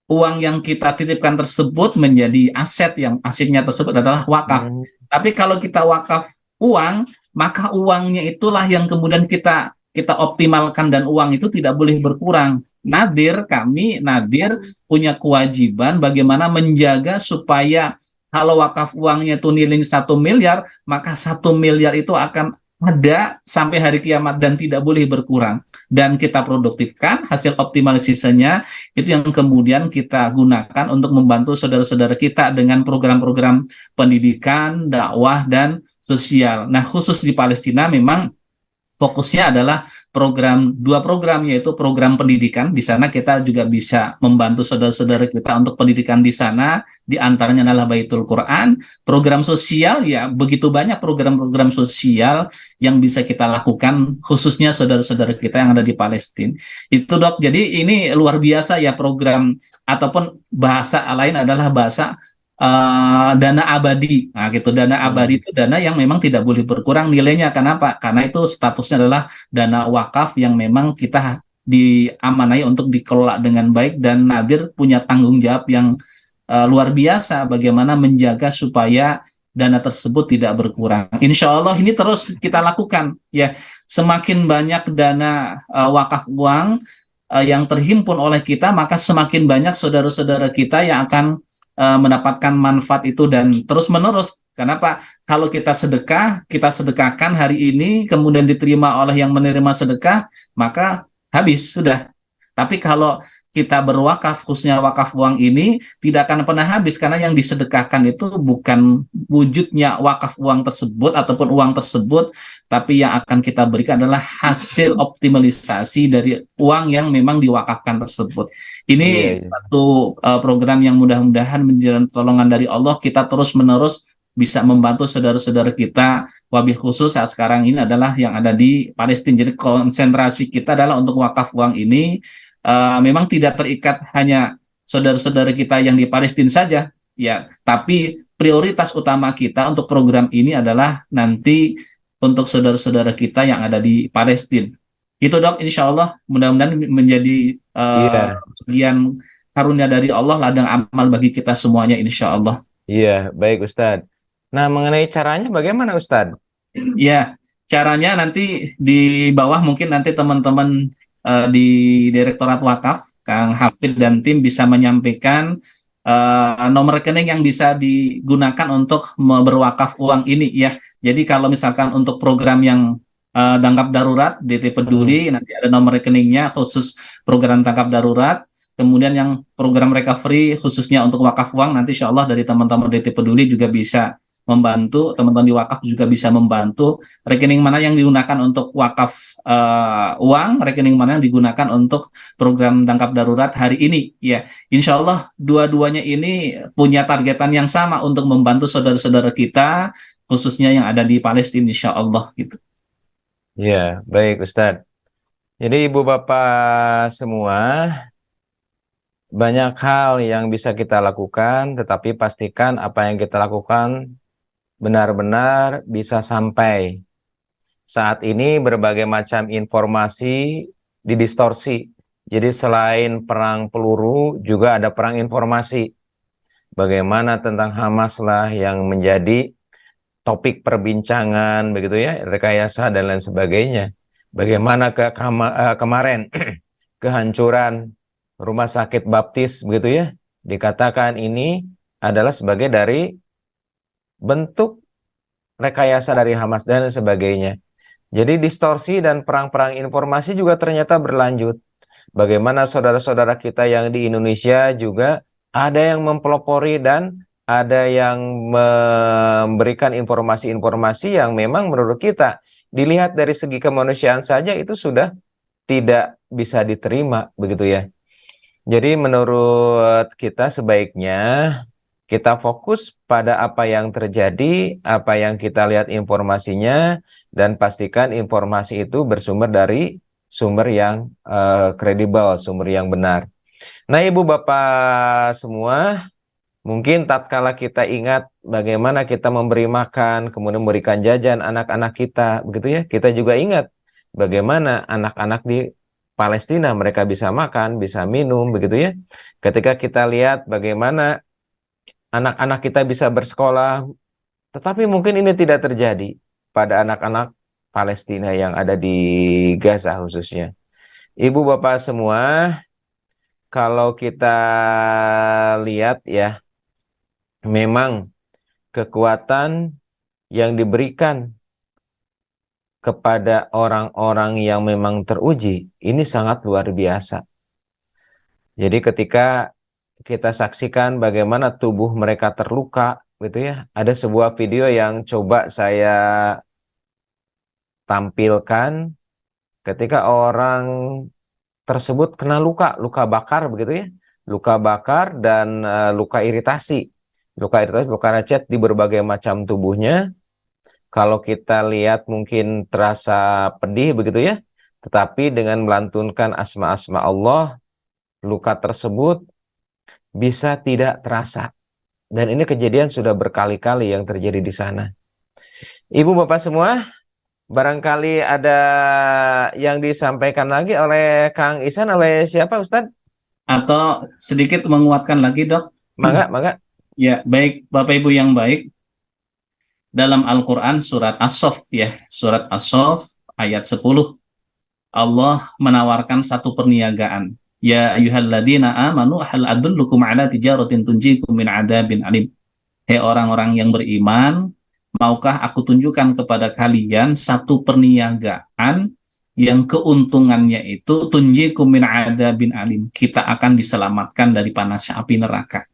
uang yang kita titipkan tersebut menjadi aset, yang asetnya tersebut adalah wakaf. Hmm. Tapi kalau kita wakaf uang, maka uangnya itulah yang kemudian kita optimalkan, dan uang itu tidak boleh berkurang. Nadir punya kewajiban bagaimana menjaga supaya kalau wakaf uangnya itu nilai 1 miliar, maka 1 miliar itu akan ada sampai hari kiamat dan tidak boleh berkurang. dan kita produktifkan, hasil optimalisasinya itu yang kemudian kita gunakan untuk membantu saudara-saudara kita dengan program-program pendidikan, dakwah, dan sosial. Nah, khusus di Palestina memang fokusnya adalah dua program, yaitu program pendidikan. Di sana kita juga bisa membantu saudara-saudara kita untuk pendidikan di sana, di antaranya adalah Baitul Quran. Program sosial, ya begitu banyak program-program sosial yang bisa kita lakukan, khususnya saudara-saudara kita yang ada di Palestina. Itu Dok, jadi ini luar biasa ya program, ataupun bahasa lain adalah bahasa dana abadi. Nah, gitu. Dana abadi itu dana yang memang tidak boleh berkurang nilainya. Kenapa? Karena itu statusnya adalah dana wakaf yang memang kita diamanai untuk dikelola dengan baik, dan Nadir punya tanggung jawab yang luar biasa bagaimana menjaga supaya dana tersebut tidak berkurang. Insya Allah ini terus kita lakukan ya. Semakin banyak dana wakaf uang yang terhimpun oleh kita, maka semakin banyak saudara-saudara kita yang akan mendapatkan manfaat itu dan terus menerus. Kenapa? Kalau kita sedekah, kita sedekahkan hari ini, kemudian diterima oleh yang menerima sedekah, maka habis sudah. Tapi kalau kita berwakaf, khususnya wakaf uang ini, tidak akan pernah habis, karena yang disedekahkan itu bukan wujudnya wakaf uang tersebut ataupun uang tersebut, tapi yang akan kita berikan adalah hasil optimalisasi dari uang yang memang diwakafkan tersebut. Ini Iya. satu program yang mudah-mudahan menjadi pertolongan dari Allah, kita terus-menerus bisa membantu saudara-saudara kita, wabil khusus saat sekarang ini adalah yang ada di Palestina. Jadi konsentrasi kita adalah untuk wakaf uang ini. Memang tidak terikat hanya saudara-saudara kita yang di Palestina saja, ya, tapi prioritas utama kita untuk program ini adalah nanti untuk saudara-saudara kita yang ada di Palestina. Itu Dok, insya Allah mudah-mudahan menjadi Iya, bagian karunia dari Allah, ladang amal bagi kita semuanya, insya Allah. iya, baik Ustadz. Nah, mengenai caranya bagaimana Ustadz? Ya, caranya nanti di bawah mungkin nanti teman-teman di Direktorat Wakaf, Kang Hafid dan tim bisa menyampaikan nomor rekening yang bisa digunakan untuk berwakaf uang ini ya. Jadi kalau misalkan untuk program yang tanggap darurat DT Peduli, nanti ada nomor rekeningnya khusus program tanggap darurat. Kemudian yang program recovery khususnya untuk wakaf uang, nanti insya Allah dari teman-teman DT Peduli juga bisa membantu, teman-teman di wakaf juga bisa membantu. Rekening mana yang digunakan untuk wakaf uang, rekening mana yang digunakan untuk program tangkap darurat hari ini ya. Insya Allah dua-duanya ini punya targetan yang sama untuk membantu saudara-saudara kita, khususnya yang ada di Palestina, insya Allah gitu. Iya, baik Ustadz. Jadi Ibu Bapak semua, banyak hal yang bisa kita lakukan, tetapi pastikan apa yang kita lakukan benar-benar bisa sampai. Saat ini berbagai macam informasi didistorsi. Jadi selain perang peluru, juga ada perang informasi. Bagaimana tentang Hamas lah yang menjadi topik perbincangan, begitu ya, rekayasa dan lain sebagainya. Bagaimana kemarin kehancuran rumah sakit baptis, begitu ya, dikatakan ini adalah sebagai dari bentuk rekayasa dari Hamas dan sebagainya. Jadi distorsi dan perang-perang informasi juga ternyata berlanjut. Bagaimana saudara-saudara kita yang di Indonesia juga ada yang mempelopori dan ada yang memberikan informasi-informasi yang memang menurut kita dilihat dari segi kemanusiaan saja itu sudah tidak bisa diterima, begitu ya. Jadi menurut kita sebaiknya kita fokus pada apa yang terjadi, apa yang kita lihat informasinya, dan pastikan informasi itu bersumber dari sumber yang kredibel, sumber yang benar. Nah, Ibu Bapak semua, mungkin tatkala kita ingat bagaimana kita memberi makan, kemudian memberikan jajan anak-anak kita, begitu ya, kita juga ingat bagaimana anak-anak di Palestina mereka bisa makan, bisa minum, begitu ya. Ketika kita lihat bagaimana anak-anak kita bisa bersekolah, tetapi mungkin ini tidak terjadi pada anak-anak Palestina yang ada di Gaza khususnya. Ibu bapak semua, kalau kita lihat ya, memang kekuatan yang diberikan kepada orang-orang yang memang teruji, ini sangat luar biasa. Jadi ketika kita saksikan bagaimana tubuh mereka terluka, gitu ya. Ada sebuah video yang coba saya tampilkan ketika orang tersebut kena luka, luka bakar begitu ya. Luka bakar dan luka iritasi. Luka iritasi, luka lecet di berbagai macam tubuhnya. Kalau kita lihat mungkin terasa pedih begitu ya. Tetapi dengan melantunkan asma-asma Allah, luka tersebut bisa tidak terasa. Dan ini kejadian sudah berkali-kali yang terjadi di sana. Ibu bapak semua, barangkali ada yang disampaikan lagi oleh Kang Ihsan, oleh siapa Ustadz? Atau sedikit menguatkan lagi, Dok? Mangga, mangga. Ya, baik Bapak Ibu yang baik. Dalam Al-Quran surat As-Saff ya, surat As-Saff ayat 10, Allah menawarkan satu perniagaan. Ya ayyuhalladzina amanu hal adullukum ala tijaratin tunjikum min adabin alim. Hei orang-orang yang beriman, maukah aku tunjukkan kepada kalian satu perniagaan yang keuntungannya itu tunjikum min adabin alim. Kita akan diselamatkan dari panasnya api neraka.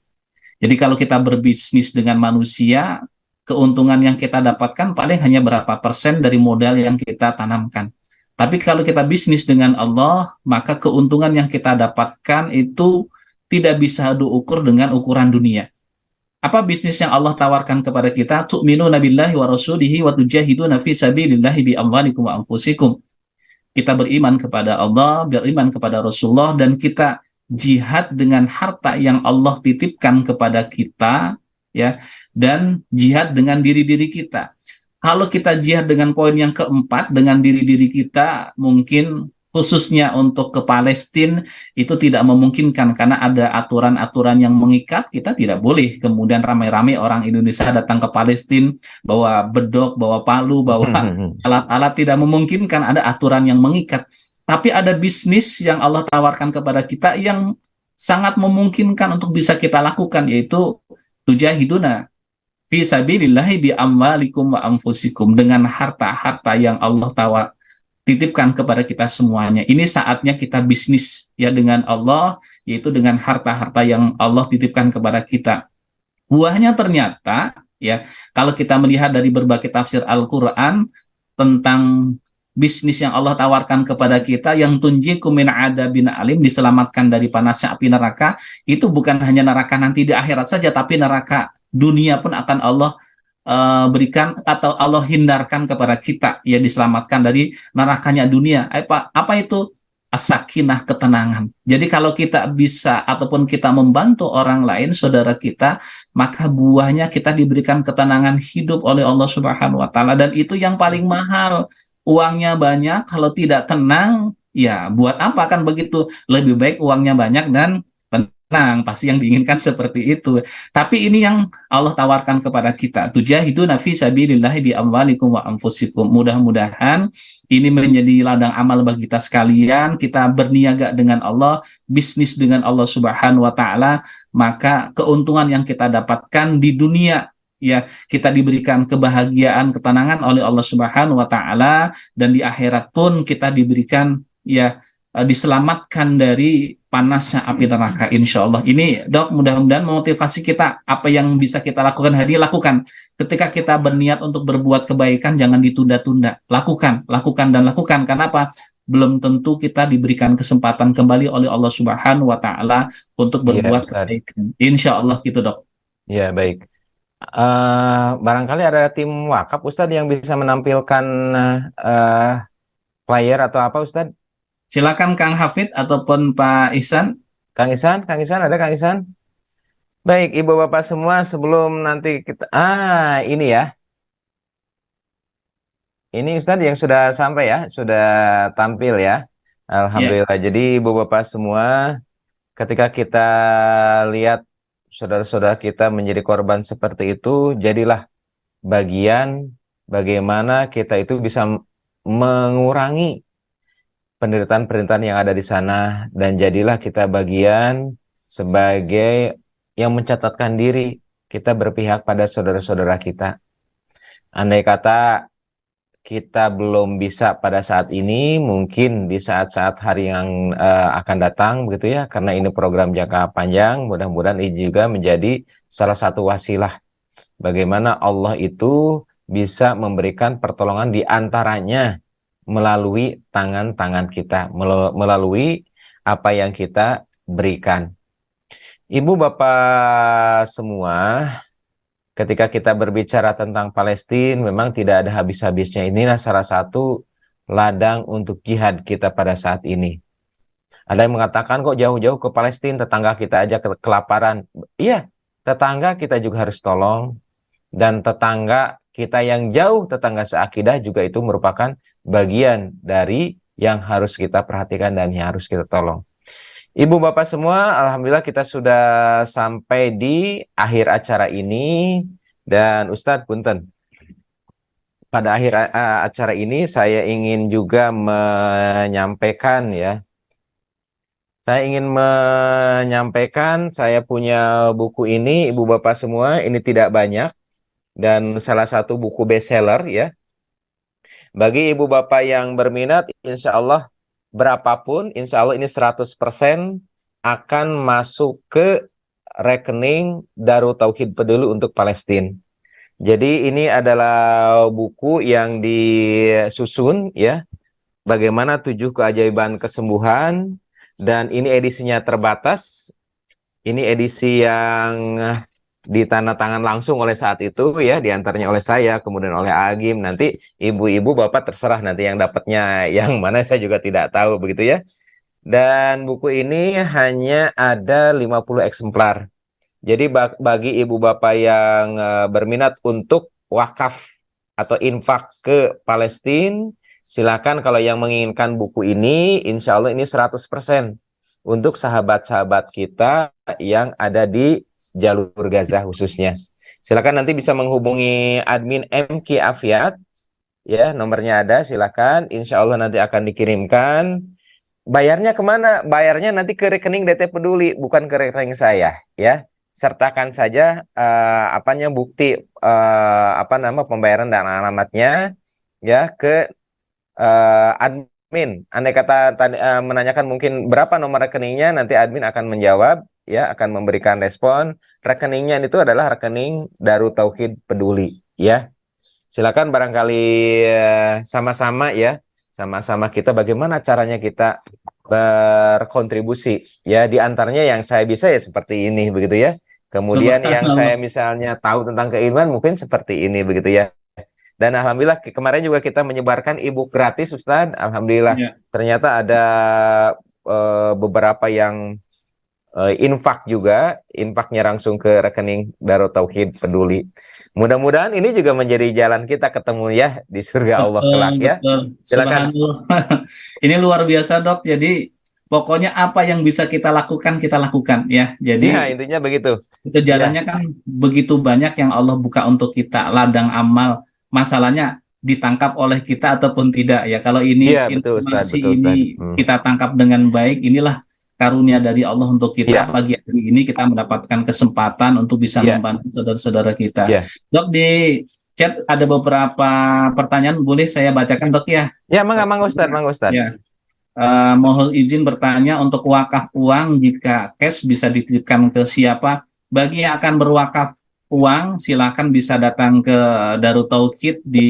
Jadi kalau kita berbisnis dengan manusia, keuntungan yang kita dapatkan paling hanya berapa persen dari modal yang kita tanamkan. Tapi kalau kita bisnis dengan Allah, maka keuntungan yang kita dapatkan itu tidak bisa diukur dengan ukuran dunia. Apa bisnis yang Allah tawarkan kepada kita? Tu'minuna billahi wa rasulihi wa tujahiduna fi sabilillahi bi amwalikum wa anfusikum. Kita beriman kepada Allah, beriman kepada Rasulullah, dan kita jihad dengan harta yang Allah titipkan kepada kita, ya, dan jihad dengan diri-diri kita. Kalau kita jihad dengan poin yang keempat, dengan diri-diri kita, mungkin khususnya untuk ke Palestina itu tidak memungkinkan karena ada aturan-aturan yang mengikat. Kita tidak boleh kemudian ramai-ramai orang Indonesia datang ke Palestina bawa bedok, bawa palu, bawa alat-alat, tidak memungkinkan, ada aturan yang mengikat. Tapi ada bisnis yang Allah tawarkan kepada kita yang sangat memungkinkan untuk bisa kita lakukan, yaitu tujahiduna fi sabilillahi bi amwalikum wa anfusikum, dengan harta-harta yang Allah titipkan kepada kita semuanya. Ini saatnya kita bisnis ya dengan Allah, yaitu dengan harta-harta yang Allah titipkan kepada kita. Buahnya ternyata ya, kalau kita melihat dari berbagai tafsir Al-Qur'an tentang bisnis yang Allah tawarkan kepada kita, yang tunjikum min adabin alim, diselamatkan dari panasnya api neraka, itu bukan hanya neraka nanti di akhirat saja, tapi neraka dunia pun akan Allah berikan atau Allah hindarkan kepada kita, ya, diselamatkan dari nerakanya dunia. Apa itu? As-sakinah, ketenangan. Jadi kalau kita bisa ataupun kita membantu orang lain, saudara kita, maka buahnya kita diberikan ketenangan hidup oleh Allah Subhanahu wa taala, dan itu yang paling mahal. Uangnya banyak kalau tidak tenang, ya buat apa, kan begitu? Lebih baik uangnya banyak dan tenang, pasti yang diinginkan seperti itu. Tapi ini yang Allah tawarkan kepada kita, tujahiduna fi sabilillahi bi amwalikum wa anfusikum. Mudah-mudahan ini menjadi ladang amal bagi kita sekalian. Kita berniaga dengan Allah, bisnis dengan Allah Subhanahu wa taala, maka keuntungan yang kita dapatkan di dunia, ya, kita diberikan kebahagiaan, ketenangan oleh Allah Subhanahu wa taala, dan di akhirat pun kita diberikan, ya, diselamatkan dari panasnya api neraka, insya Allah. Ini, Dok, mudah-mudahan memotivasi kita. Apa yang bisa kita lakukan hari ini, lakukan. Ketika kita berniat untuk berbuat kebaikan, jangan ditunda-tunda. Lakukan, lakukan, dan lakukan. Karena apa? Belum tentu kita diberikan kesempatan kembali oleh Allah Subhanahu wa taala untuk berbuat kebaikan. Insya Allah gitu, Dok. Ya, baik. Barangkali ada tim wakaf Ustadz yang bisa menampilkan flyer atau apa Ustadz? Silakan Kang Hafid ataupun Pak Ihsan. Kang Ihsan, ada Kang Ihsan? Baik, Ibu Bapak semua, sebelum nanti kita ini ya. Ini Ustadz yang sudah sampai ya, sudah tampil ya. Alhamdulillah. Jadi Ibu Bapak semua, ketika kita lihat saudara-saudara kita menjadi korban seperti itu, jadilah bagian bagaimana kita itu bisa mengurangi penderitaan-penderitaan yang ada di sana, dan jadilah kita bagian sebagai yang mencatatkan diri kita berpihak pada saudara-saudara kita. Andai kata kita belum bisa pada saat ini, mungkin di saat-saat hari yang akan datang begitu ya, karena ini program jangka panjang, mudah-mudahan ini juga menjadi salah satu wasilah bagaimana Allah itu bisa memberikan pertolongan di antaranya melalui tangan-tangan kita, melalui apa yang kita berikan. Ibu bapak semua, ketika kita berbicara tentang Palestina, memang tidak ada habis-habisnya. Inilah salah satu ladang untuk jihad kita pada saat ini. Ada yang mengatakan kok jauh-jauh ke Palestina, tetangga kita aja kelaparan. Iya, tetangga kita juga harus tolong. Dan tetangga kita yang jauh, tetangga seakidah juga itu merupakan bagian dari yang harus kita perhatikan dan yang harus kita tolong. Ibu bapak semua, alhamdulillah kita sudah sampai di akhir acara ini. Dan Ustadz Punten, pada akhir acara ini saya ingin juga menyampaikan ya. Saya ingin menyampaikan saya punya buku ini, ibu bapak semua, ini tidak banyak. Dan salah satu buku bestseller ya. Bagi ibu bapak yang berminat, insya Allah berapapun, insya Allah ini 100% akan masuk ke rekening Darut Tauhid Peduli untuk Palestina. Jadi ini adalah buku yang disusun ya, bagaimana 7 keajaiban kesembuhan, dan ini edisinya terbatas. Ini edisi yang ditandatangan langsung oleh saat itu ya, diantaranya oleh saya, kemudian oleh Agim. Nanti ibu-ibu bapak terserah nanti yang dapatnya yang mana, saya juga tidak tahu begitu ya. Dan buku ini hanya ada 50 eksemplar. Jadi bagi ibu bapak yang berminat untuk wakaf atau infak ke Palestina, silakan. Kalau yang menginginkan buku ini, insya Allah ini 100% untuk sahabat-sahabat kita yang ada di jalur Gaza khususnya. Silakan nanti bisa menghubungi admin MK Afiat, ya nomornya ada, silakan. Insya Allah nanti akan dikirimkan. Bayarnya kemana? Bayarnya nanti ke rekening DT Peduli, bukan ke rekening saya, ya. Sertakan saja bukti pembayaran dan alamatnya ya ke admin. Andai kata tadi menanyakan mungkin berapa nomor rekeningnya, nanti admin akan menjawab ya, akan memberikan respon. Rekeningnya itu adalah rekening Darut Tauhid Peduli ya. Silakan barangkali sama-sama ya, sama-sama kita bagaimana caranya kita berkontribusi ya, di antaranya yang saya bisa ya seperti ini begitu ya. Kemudian yang saya misalnya tahu tentang keimanan mungkin seperti ini begitu ya. Dan alhamdulillah kemarin juga kita menyebarkan e-book gratis Ustadz. Alhamdulillah ya. Ternyata ada beberapa yang infak juga, infaknya langsung ke rekening Darut Tauhid Peduli. Mudah-mudahan ini juga menjadi jalan kita ketemu ya di surga Allah kelak ya. Silakan. Ini luar biasa Dok. Jadi pokoknya apa yang bisa kita lakukan ya. Jadi ya, intinya begitu. Itu jalannya kan begitu banyak yang Allah buka untuk kita, ladang amal. Masalahnya ditangkap oleh kita ataupun tidak ya. Kalau ini informasi ini kita tangkap dengan baik, inilah karunia dari Allah untuk kita. Pagi hari ini kita mendapatkan kesempatan untuk bisa membantu saudara-saudara kita. Dok, di chat ada beberapa pertanyaan, boleh saya bacakan Dok ya? Ya, mangga Ustadz. Ya. Mohon izin bertanya, untuk wakaf uang jika cash bisa dititipkan ke siapa? Bagi yang akan berwakaf uang, silakan bisa datang ke Darut Tauhid di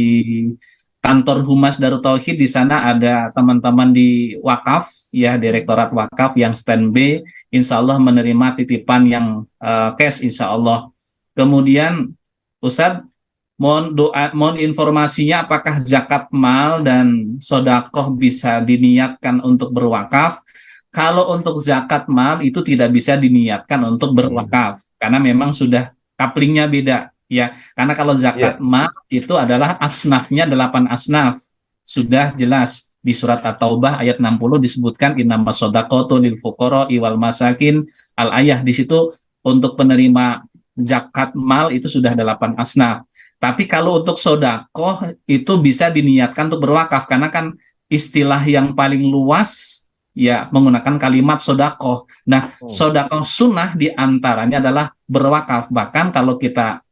kantor Humas Darut Tauhid. Di sana ada teman-teman di wakaf ya, Direktorat Wakaf yang standby, insya Allah menerima titipan yang cash insya Allah. Kemudian Ustadz, mohon informasinya apakah zakat mal dan sodakoh bisa diniatkan untuk berwakaf? Kalau untuk zakat mal itu tidak bisa diniatkan untuk berwakaf karena memang sudah kaplingnya beda ya. Karena kalau zakat mal itu adalah asnafnya 8 asnaf. Sudah jelas di surat At-Taubah ayat 60 disebutkan innamas shadaqatu lil fuqara'i wal masakin al-ayah. Di situ untuk penerima zakat mal itu sudah 8 asnaf. Tapi kalau untuk sodakoh itu bisa diniatkan untuk berwakaf karena kan istilah yang paling luas ya menggunakan kalimat sodakoh. Nah, sodakoh sunnah diantaranya adalah berwakaf. Bahkan kalau kita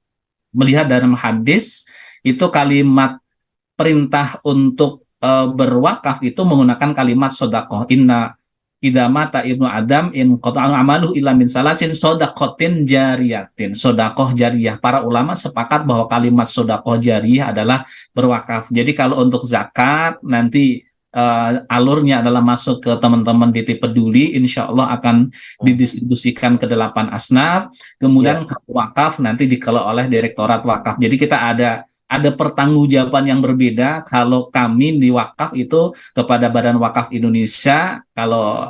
melihat dalam hadis itu kalimat perintah untuk berwakaf itu menggunakan kalimat sodakoh. Inna idza mata ibnu Adam in qata'a amaluhu illa min salasin sodakotin jariyatin. Sodakoh jariyah. Para ulama sepakat bahwa kalimat sodakoh jariyah adalah berwakaf. Jadi kalau untuk zakat nanti alurnya adalah masuk ke teman-teman DT Peduli, insya Allah akan didistribusikan ke 8 asnaf. Kemudian wakaf nanti dikelola oleh Direktorat Wakaf. Jadi kita ada pertanggungjawaban yang berbeda. Kalau kami di wakaf itu kepada Badan Wakaf Indonesia, kalau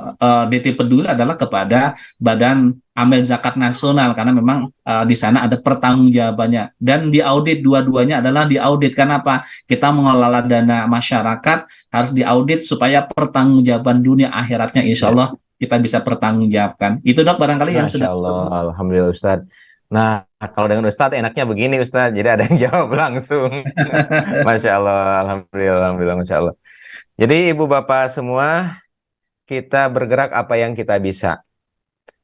DT Peduli adalah kepada Badan Amil Zakat Nasional, karena memang di sana ada pertanggungjawabannya. Dan diaudit dua-duanya adalah diaudit. Kenapa? Kita mengelola dana masyarakat harus diaudit supaya pertanggungjawaban dunia akhiratnya insya Allah kita bisa pertanggungjawabkan. Itu Dok barangkali yang Masya sudah. Allah, Alhamdulillah Ustadz. Nah, kalau dengan Ustadz enaknya begini Ustadz, jadi ada yang jawab langsung. Masya Allah, Alhamdulillah, Alhamdulillah, Masya Allah. Jadi Ibu Bapak semua, kita bergerak apa yang kita bisa.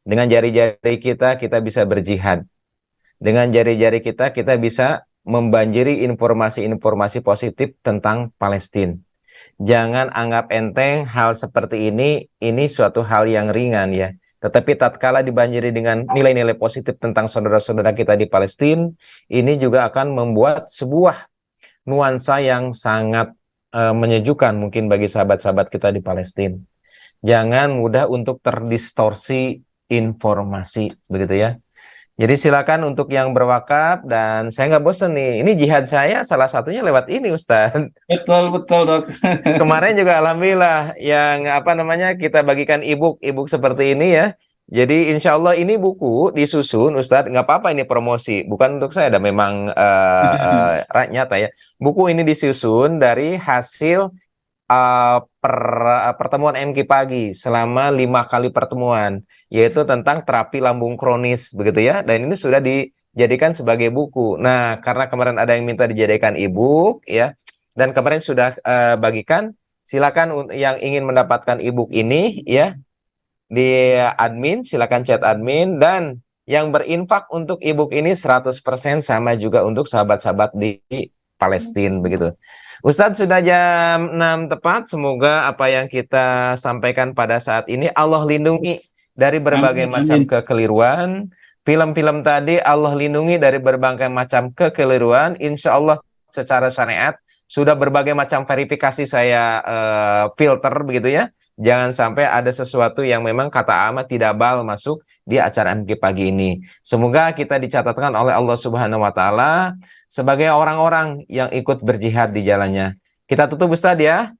Dengan jari-jari kita bisa berjihad. Dengan jari-jari kita bisa membanjiri informasi-informasi positif tentang Palestina. Jangan anggap enteng hal seperti ini suatu hal yang ringan ya. Tetapi tatkala dibanjiri dengan nilai-nilai positif tentang saudara-saudara kita di Palestina, ini juga akan membuat sebuah nuansa yang sangat menyejukkan mungkin bagi sahabat-sahabat kita di Palestina. Jangan mudah untuk terdistorsi informasi, begitu ya. Jadi silakan untuk yang berwakaf, dan saya nggak bosan nih. Ini jihad saya salah satunya lewat ini Ustaz. Betul Dok. Kemarin juga alhamdulillah yang apa namanya kita bagikan e-book seperti ini ya. Jadi insya Allah ini buku disusun Ustadz, nggak apa-apa ini promosi, bukan untuk saya, ada memang nyata ya. Buku ini disusun dari hasil pertemuan MK pagi selama 5 kali pertemuan, yaitu tentang terapi lambung kronis begitu ya, dan ini sudah dijadikan sebagai buku. Nah, karena kemarin ada yang minta dijadikan e-book ya, dan kemarin sudah bagikan, silakan yang ingin mendapatkan e-book ini ya, di admin, silakan chat admin, dan yang berinfak untuk e-book ini 100% sama juga untuk sahabat-sahabat di Palestina begitu. Ustadz sudah jam 6 tepat, semoga apa yang kita sampaikan pada saat ini Allah lindungi dari berbagai macam kekeliruan. Film-film tadi Allah lindungi dari berbagai macam kekeliruan. Insya Allah secara syariat sudah berbagai macam verifikasi saya filter begitu ya. Jangan sampai ada sesuatu yang memang kata Ahmad tidak bal masuk di acara MG pagi ini. Semoga kita dicatatkan oleh Allah Subhanahu wa taala sebagai orang-orang yang ikut berjihad di jalannya. Kita tutup Ustaz ya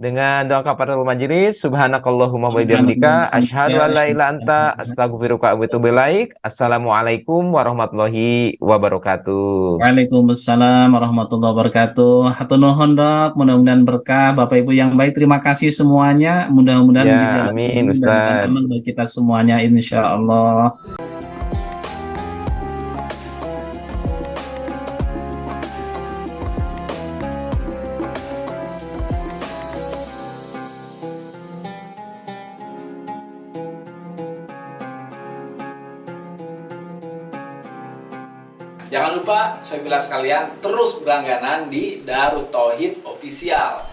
dengan doa kafaratul majelis. Subhanakallahumma wa bihamdika asyhadu an la ilaha illa anta astaghfiruka wa atubu ilaik. Assalamualaikum warahmatullahi wabarakatuh. Waalaikumsalam warahmatullahi wabarakatuh. Hatur nuhun Dok, mudah-mudahan berkah Bapak Ibu yang baik. Terima kasih semuanya. Mudah-mudahan Ya, amin Ustaz. amal bagi kita semuanya insya Allah. Jangan lupa, saya bilang sekalian, terus berlangganan di Darut Tauhid Official.